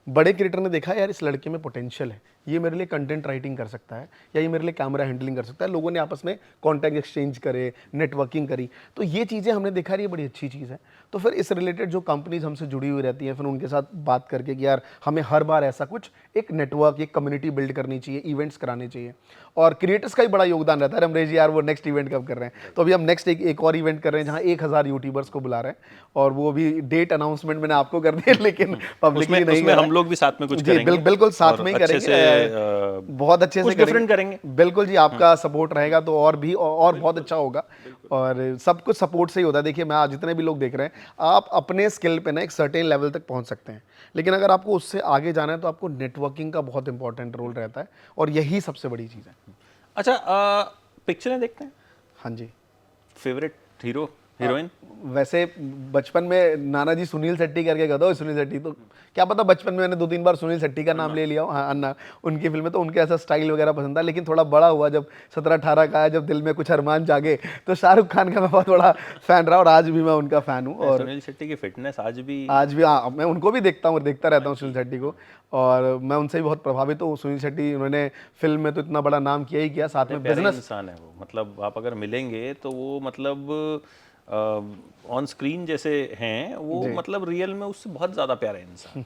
बड़े क्रिएटर ने देखा यार इस लड़के में पोटेंशियल है, ये मेरे लिए कंटेंट राइटिंग कर सकता है या ये मेरे लिए कैमरा हैंडलिंग कर सकता है। लोगों ने आपस में कॉन्टैक्ट एक्सचेंज करे, नेटवर्किंग करी, तो ये चीज़ें हमने देखा ये बड़ी अच्छी चीज़ है। तो फिर इस रिलेटेड जो कंपनीज हमसे जुड़ी हुई रहती हैं, फिर उनके साथ बात करके कि यार हमें हर बार ऐसा कुछ एक नेटवर्क, एक कम्युनिटी बिल्ड करनी चाहिए, इवेंट्स कराने चाहिए। और क्रिएटर्स का ही बड़ा योगदान रहता है। रमरेश जी यार वो नेक्स्ट इवेंट कब कर रहे हैं? तो अभी हम नेक्स्ट एक और इवेंट कर रहे हैं जहाँ 1,000 यूट्यूबर्स को बुला रहे हैं, और वो भी डेट अनाउंसमेंट मैंने आपको कर दी है, लेकिन पब्लिकली नहीं उसमें हम लोग भी साथ में कुछ करेंगे। बिल्कुल साथ में ही करेंगे, बहुत अच्छे से डिफरेंट करेंगे। बिल्कुल जी, आपका सपोर्ट रहेगा तो और भी और बहुत अच्छा होगा। और सब कुछ सपोर्ट से ही होता है। देखिए मैं आज जितने भी लोग देख रहे हैं, आप अपने स्किल पे ना एक सर्टेन लेवल तक पहुंच सकते हैं, लेकिन अगर आपको उससे आगे जाना है तो आपको नेटवर्किंग का बहुत इंपॉर्टेंट रोल रहता है, और यही सबसे बड़ी चीज़ है। अच्छा, पिक्चरें देखते हैं? हाँ जी। Favourite hero, heroine? वैसे बचपन में नाना जी सुनील शेट्टी करके कहता हूँ, सुनील शेट्टी, तो क्या पता बचपन में मैंने 2-3 बार सुनील शेट्टी का नाम ले लिया हो। हाँ, अन्ना, उनकी फिल्में तो उनके ऐसा स्टाइल वगैरह पसंद था। लेकिन थोड़ा बड़ा हुआ, जब 17-18 का आया, जब दिल में कुछ अरमान जागे, तो शाहरुख खान का मैं बहुत बड़ा फैन रहा और आज भी मैं उनका फैन हूँ। और सुनील शेट्टी की फिटनेस आज भी हाँ, मैं उनको भी देखता हूँ और देखता रहता हूँ सुनील शेट्टी को, और मैं उनसे भी बहुत प्रभावित हूँ। सुनील शेट्टी उन्होंने फिल्म में तो इतना बड़ा नाम किया ही किया, साथ में बिजनेस इंसान है वो। मतलब आप अगर मिलेंगे तो वो मतलब ऑन स्क्रीन जैसे हैं वो, मतलब रियल में उससे बहुत ज़्यादा प्यारा इंसान।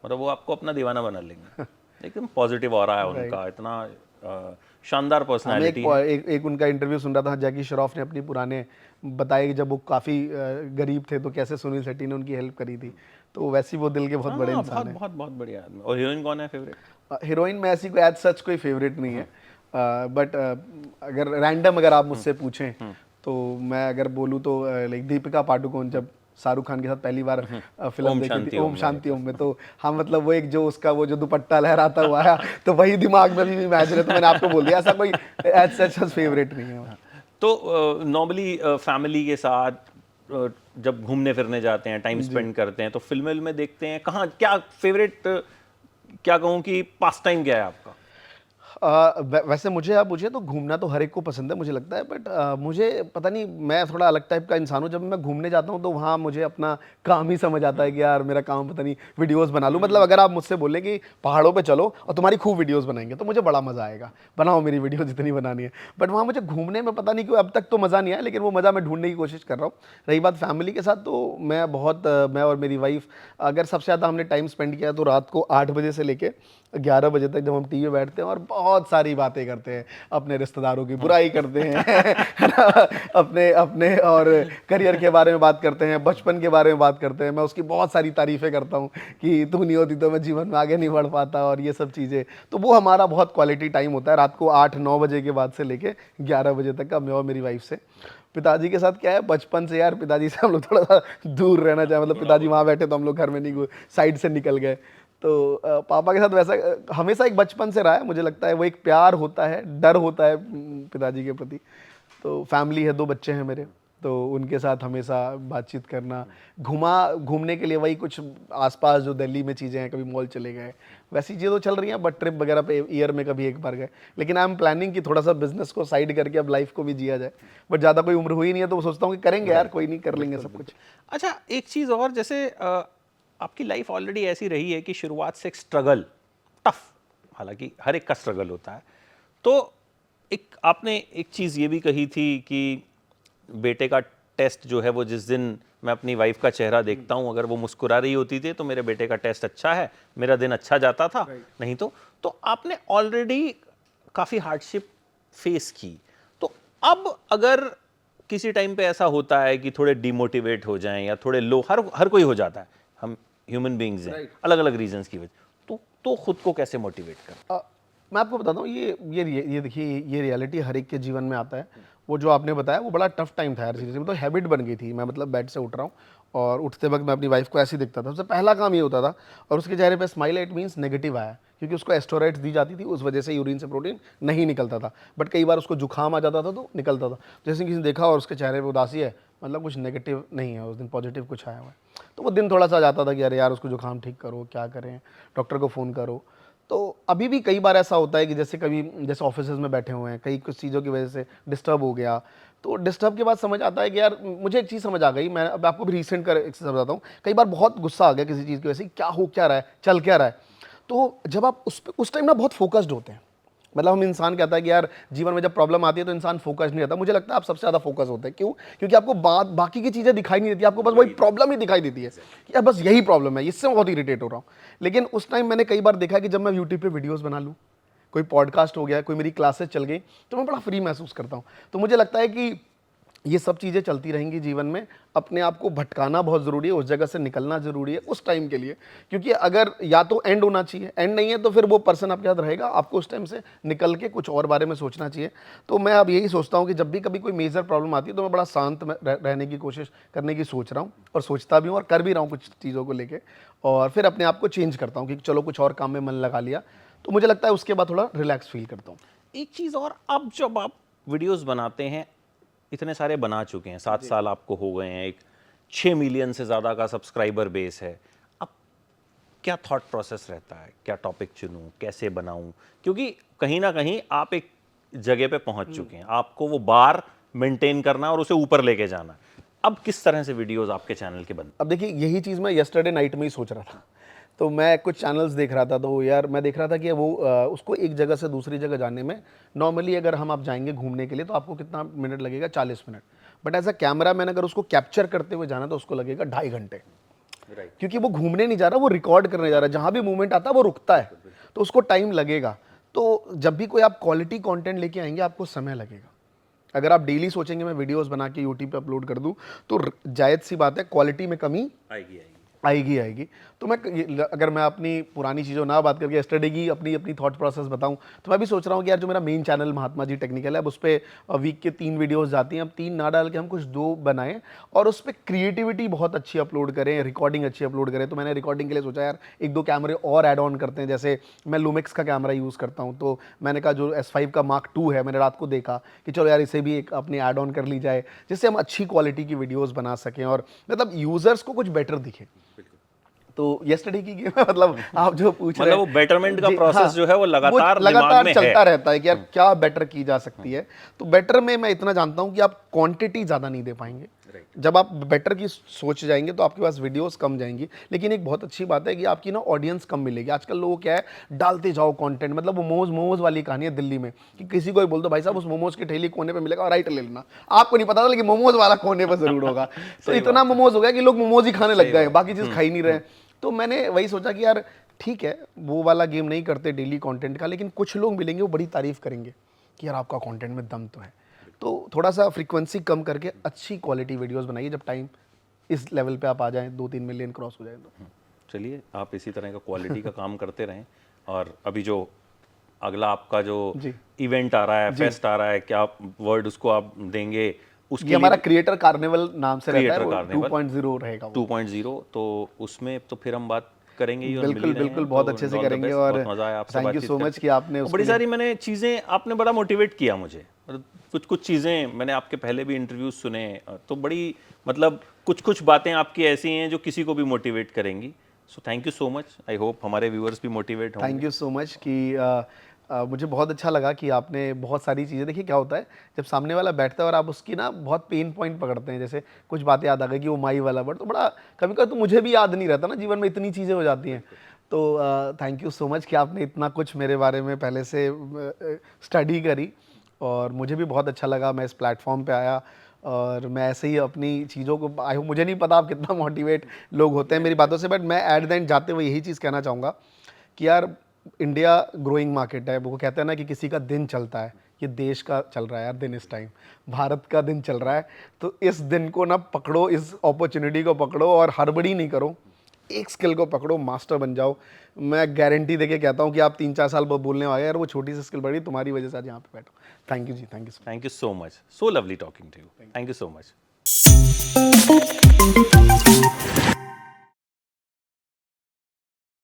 मतलब वो आपको अपना दीवाना बना लेंगे। एकदम पॉजिटिव ऑरा है उनका, इतना शानदार पर्सनालिटी है। एक उनका इंटरव्यू सुन रहा था, जैकी श्रॉफ ने अपनी पुराने बताया कि जब वो काफ़ी गरीब थे तो कैसे सुनील शेट्टी ने उनकी हेल्प करी थी। तो वैसे ही वो दिल के बहुत बड़े इंसान हैं। बहुत बढ़िया आदमी। और हीरोइन कौन है फेवरेट? हीरोइन में ऐसी कोई एज सच कोई फेवरेट नहीं है, बट अगर रैंडम अगर आप मुझसे पूछें तो मैं अगर बोलूँ तो लाइक दीपिका पादुकोण, जब शाहरुख खान के साथ पहली बार फिल्म देखी थी ओम शांति ओम में, तो हाँ मतलब वो एक जो उसका वो जो दुपट्टा लहराता हुआ आया, तो वही दिमाग में भी इमेजिन है। तो मैंने आपको बोल दिया, ऐसा कोई एज सच फेवरेट नहीं है। तो नॉर्मली फैमिली के साथ जब घूमने फिरने जाते हैं, टाइम स्पेंड करते हैं, तो फिल्में में देखते हैं कहाँ? क्या फेवरेट, क्या कहूँ कि पास टाइम क्या है आपका? वैसे मुझे आप पूछिए तो घूमना तो हर एक को पसंद है मुझे लगता है, बट मुझे पता नहीं, मैं थोड़ा अलग टाइप का इंसान हूँ। जब मैं घूमने जाता हूँ तो वहाँ मुझे अपना काम ही समझ आता है कि यार मेरा काम पता नहीं वीडियोस बना लूँ। मतलब अगर आप मुझसे बोलें कि पहाड़ों पे चलो और तुम्हारी खूब वीडियोस बनाएंगे, तो मुझे बड़ा मज़ा आएगा, बनाओ मेरी वीडियो जितनी बनानी है। बट वहाँ मुझे घूमने में पता नहीं क्यों अब तक तो मज़ा नहीं आया, लेकिन वो मज़ा मैं ढूंढने की कोशिश कर रहा हूँ। रही बात फैमिली के साथ, तो मैं और मेरी वाइफ अगर सबसे ज़्यादा हमने टाइम स्पेंड किया तो रात को 8 बजे से लेके 11 बजे तक, जब हम टीवी में बैठते हैं और बहुत सारी बातें करते हैं, अपने रिश्तेदारों की बुराई करते हैं है ना, अपने और करियर के बारे में बात करते हैं, बचपन के बारे में बात करते हैं। मैं उसकी बहुत सारी तारीफ़ें करता हूँ कि तू नहीं होती तो मैं जीवन में आगे नहीं बढ़ पाता, और ये सब चीज़ें। तो वो हमारा बहुत क्वालिटी टाइम होता है रात को 8-9 बजे के बाद से लेके 11 बजे तक का, मैं और मेरी वाइफ से। पिताजी के साथ क्या है, बचपन से यार पिताजी से हम लोग थोड़ा सा दूर रहना चाहे, मतलब पिताजी वहाँ बैठे तो हम लोग घर में नहीं, साइड से निकल गए। तो पापा के साथ वैसा हमेशा एक बचपन से रहा है, मुझे लगता है वो एक प्यार होता है, डर होता है पिताजी के प्रति। तो फैमिली है, 2 बच्चे हैं मेरे, तो उनके साथ हमेशा बातचीत करना, घूमने के लिए वही कुछ आसपास जो दिल्ली में चीज़ें हैं, कभी मॉल चले गए, वैसी चीज़ें तो चल रही हैं, बट ट्रिप वगैरह पे ईयर में कभी एक बार गए। लेकिन आई एम प्लानिंग कि थोड़ा सा बिजनेस को साइड करके अब लाइफ को भी जिया जाए, बट ज़्यादा कोई उम्र हुई नहीं है, तो वो सोचता हूँ कि करेंगे यार, कोई नहीं, कर लेंगे सब कुछ। अच्छा, एक चीज़ और, जैसे आपकी लाइफ ऑलरेडी ऐसी रही है कि शुरुआत से एक स्ट्रगल, टफ, हालांकि हर एक का स्ट्रगल होता है, तो एक आपने एक चीज़ ये भी कही थी कि बेटे का टेस्ट जो है वो जिस दिन मैं अपनी वाइफ का चेहरा देखता हूँ, अगर वो मुस्कुरा रही होती थी तो मेरे बेटे का टेस्ट अच्छा है, मेरा दिन अच्छा जाता था, नहीं तो आपने ऑलरेडी काफ़ी हार्डशिप फेस की। तो अब अगर किसी टाइम पे ऐसा होता है कि थोड़े डिमोटिवेट हो जाएं या थोड़े लो, हर कोई हो जाता है, हम ह्यूमन बीइंग्स हैं, अलग अलग रीजंस की वजह, तो खुद को कैसे मोटिवेट कर? मैं आपको बताता हूँ, ये देखिए, ये रियलिटी हर एक के जीवन में आता है। वो जो आपने बताया वो बड़ा टफ टाइम था यार, सीरियसली। तो हैबिट बन गई थी, मैं मतलब बेड से उठ रहा हूँ और उठते वक्त मैं अपनी वाइफ को ऐसे ही दिखता था, सबसे पहला काम ये होता था। और उसके चेहरे पे स्माइल, इट मीन्स नेगेटिव आया, क्योंकि उसको एस्टोराइड्स दी जाती थी, उस वजह से यूरिन से प्रोटीन नहीं निकलता था। बट कई बार उसको जुकाम आ जाता था तो निकलता था। जैसे किसी ने देखा और उसके चेहरे पे उदासी है, मतलब कुछ नेगेटिव नहीं है, उस दिन पॉजिटिव कुछ आया हुआ है। तो वो दिन थोड़ा सा जाता था कि अरे यार उसको जुकाम ठीक करो, क्या करें, डॉक्टर को फ़ोन करो। तो अभी भी कई बार ऐसा होता है कि जैसे ऑफिस में बैठे हुए हैं, कई कुछ चीज़ों की वजह से डिस्टर्ब हो गया, तो डिस्टर्ब के बाद समझ आता है कि यार मुझे एक चीज़ समझ आ गई। मैं अब आपको भी रीसेंट कर एक चीज़ बताता हूँ। कई बार बहुत गुस्सा आ गया किसी चीज़ की वजह से, क्या हो क्या रहा है, चल क्या रहा है। तो जब आप उस टाइम ना बहुत फोकस्ड होते हैं, मतलब हम इंसान कहता है कि यार जीवन में जब प्रॉब्लम आती है तो इंसान फोकस नहीं रहता। मुझे लगता है आप सबसे ज़्यादा फोकस होते हैं। क्यों? क्योंकि आपको बाकी की चीज़ें दिखाई नहीं देती, आपको बस वही प्रॉब्लम ही दिखाई देती है कि यार बस यही प्रॉब्लम है, इससे मैं बहुत इरिटेट हो रहा हूँ। लेकिन उस टाइम मैंने कई बार देखा है कि जब मैं यूट्यूब पे वीडियोज़ बना लूँ, कोई पॉडकास्ट हो गया, कोई मेरी क्लासेस चल गई, तो मैं बड़ा फ्री महसूस करता हूँ। तो मुझे लगता है कि ये सब चीज़ें चलती रहेंगी जीवन में। अपने आप को भटकाना बहुत ज़रूरी है, उस जगह से निकलना ज़रूरी है उस टाइम के लिए। क्योंकि अगर या तो एंड होना चाहिए, एंड नहीं है तो फिर वो पर्सन आपके साथ रहेगा, आपको उस टाइम से निकल के कुछ और बारे में सोचना चाहिए। तो मैं अब यही सोचता हूँ कि जब भी कभी कोई मेजर प्रॉब्लम आती है तो मैं बड़ा शांत रहने की कोशिश करने की सोच रहा हूँ, और सोचता भी हूँ और कर भी रहा हूँ कुछ चीज़ों को लेके। और फिर अपने आप को चेंज करता हूँ कि चलो कुछ और काम में मन लगा लिया, तो मुझे लगता है उसके बाद थोड़ा रिलैक्स फील करता हूँ। एक चीज़ और, अब जब आप वीडियोस बनाते हैं, इतने सारे बना चुके हैं, 7 साल आपको हो गए हैं, एक 6 मिलियन से ज़्यादा का सब्सक्राइबर बेस है, अब क्या थॉट प्रोसेस रहता है, क्या टॉपिक चुनूं, कैसे बनाऊं? क्योंकि कहीं ना कहीं आप एक जगह पे पहुंच चुके हैं, आपको वो बार मेंटेन करना और उसे ऊपर लेके जाना। अब किस तरह से वीडियोस आपके चैनल के बनते? अब देखिए, यही चीज़ मैं यस्टरडे नाइट में ही सोच रहा था। तो मैं कुछ चैनल्स देख रहा था, तो यार मैं देख रहा था कि वो उसको एक जगह से दूसरी जगह जाने में नॉर्मली अगर आप जाएंगे घूमने के लिए तो आपको कितना मिनट लगेगा, 40 minute. But as a camera man अगर उसको कैप्चर करते हुए जाना तो उसको लगेगा 2.5 घंटे। क्योंकि वो घूमने नहीं जा रहा, वो रिकॉर्ड करने जा रहा है। जहाँ भी मूवमेंट आता है वो रुकता है, तो उसको टाइम लगेगा। तो जब भी कोई आप क्वालिटी कंटेंट लेके आएंगे आपको समय लगेगा। अगर आप डेली सोचेंगे मैं वीडियोस बना के यूट्यूब पे अपलोड कर दूं, तो जायज़ सी बात है क्वालिटी में कमी आएगी। तो अगर मैं अपनी पुरानी चीज़ों ना बात करके यस्टरडे की अपनी थॉट प्रोसेस बताऊं, तो मैं भी सोच रहा हूं कि यार जो मेरा main channel Mahatma ji technical है, अब उस पर वीक के 3 वीडियोस जाती हैं। अब 3 ना डाल के हम कुछ 2 बनाएं और उस पर क्रिएटिविटी बहुत अच्छी अपलोड करें, रिकॉर्डिंग अच्छी अपलोड करें। तो मैंने रिकॉर्डिंग के लिए सोचा यार 1-2 कैमरे और ऐड ऑन करते हैं। जैसे मैं लूमेक्स का कैमरा यूज़ करता हूँ, तो मैंने कहा जो S5 का Mark II है, मैंने रात को देखा कि चलो यार इसे भी एक अपने ऐड ऑन कर ली जाए, जिससे हम अच्छी क्वालिटी की वीडियोज़ बना सकें और मतलब यूज़र्स को कुछ बेटर दिखे। तो यस्टरडे की गेम है, मतलब आप जो पूछ रहे हैं, मतलब वो बेटरमेंट का जी, प्रोसेस हाँ, जो है वो लगातार दिमाग में चलता है। रहता है कि यार क्या बेटर की जा सकती है। तो बेटर में मैं इतना जानता हूं कि आप क्वांटिटी ज़्यादा नहीं दे पाएंगे। जब आप बेटर की सोच जाएंगे तो आपके पास वीडियोस कम जाएंगी। लेकिन एक बहुत अच्छी बात है कि आपकी ना ऑडियंस कम मिलेगी। आजकल लोग क्या है, डालते जाओ कंटेंट, मतलब वो मोमोज वाली कहानी है दिल्ली में कि किसी को भी बोल दो भाई साहब उस मोमोज की ठेली कोने पे मिलेगा और राइट ले लेना। आपको नहीं पता था लेकिन मोमोज वाला कोने पर जरूर होगा। तो इतना मोमोज हो गया कि लोग मोमोज ही खाने लग गए, बाकी चीज़ खा ही नहीं रहे। तो मैंने वही सोचा कि यार ठीक है, वो वाला गेम नहीं करते डेली कंटेंट का, लेकिन कुछ लोग मिलेंगे वो बड़ी तारीफ करेंगे कि यार आपका कंटेंट में दम तो है। तो थोड़ा सा फ्रीक्वेंसी कम करके अच्छी क्वालिटी वीडियोस बनाइए, जब टाइम इस लेवल पे आप आ जाएं, 2-3 मिलियन क्रॉस हो जाए तो। चलिए, आप इसी तरह का क्वालिटी का काम करते रहें। और अभी जो अगला आपका जो इवेंट आ रहा है, फेस्ट आ रहा है, क्या वर्ड उसको आप देंगे? उसकी हमारा क्रिएटर कार्निवल नाम से रहता है, वो कार्निवल 2.0 रहेगा वो। 2.0 तो उसमें तो फिर हम बात करेंगे ही और मिल ही बिल्कुल रहे बिल्कुल, हैं। बहुत तो अच्छे से all the करेंगे। best, और बहुत मजा आया आपसे थैंक यू बातचीत सो मच करके। कि आपने और बड़ी सारी मैंने चीज़ें, आपने बड़ा मोटिवेट किया मुझे। कुछ चीज़ें मैंने आपके पहले भी इंटरव्यूज सुने, तो बड़ी मतलब कुछ बातें आपकी ऐसी हैं जो किसी को भी मोटिवेट करेंगी। So thank you so much. I hope हमारे व्यूअर्स भी मोटिवेट होंगे। थैंक यू सो मच कि मुझे बहुत अच्छा लगा कि आपने बहुत सारी चीज़ें देखी। क्या होता है जब सामने वाला बैठता है और आप उसकी ना बहुत पेन पॉइंट पकड़ते हैं, जैसे कुछ बातें याद आ गई कि वो माई वाला वर्ड, तो बड़ा कभी कभी तो मुझे भी याद नहीं रहता ना, जीवन में इतनी चीज़ें हो जाती हैं। तो थैंक यू सो मच कि आपने इतना कुछ मेरे बारे में पहले से स्टडी करी, और मुझे भी बहुत अच्छा लगा, मैं इस प्लेटफॉर्म पे आया और मैं ऐसे ही अपनी चीज़ों को आई हूँ, मुझे नहीं पता आप कितना मोटिवेट लोग होते हैं मेरी बातों से, बट मैं एट द एंड जाते हुए यही चीज़ कहना चाहूँगा कि यार इंडिया ग्रोइंग मार्केट है, वो कहते हैं ना कि किसी का दिन चलता है, ये देश का चल रहा है यार दिन, इस टाइम भारत का दिन चल रहा है। तो इस दिन को ना पकड़ो, इस अपॉर्चुनिटी को पकड़ो और हड़बड़ी नहीं करो, एक स्किल को पकड़ो, मास्टर बन जाओ। मैं गारंटी देके कहता हूँ कि आप 3-4 साल बाद बोलने वाले यार वो छोटी सी स्किल बढ़ी, तुम्हारी वजह से आज यहाँ पे बैठो। Thank you ji, thank you. Thank you so much, so lovely talking to you, thank you so much.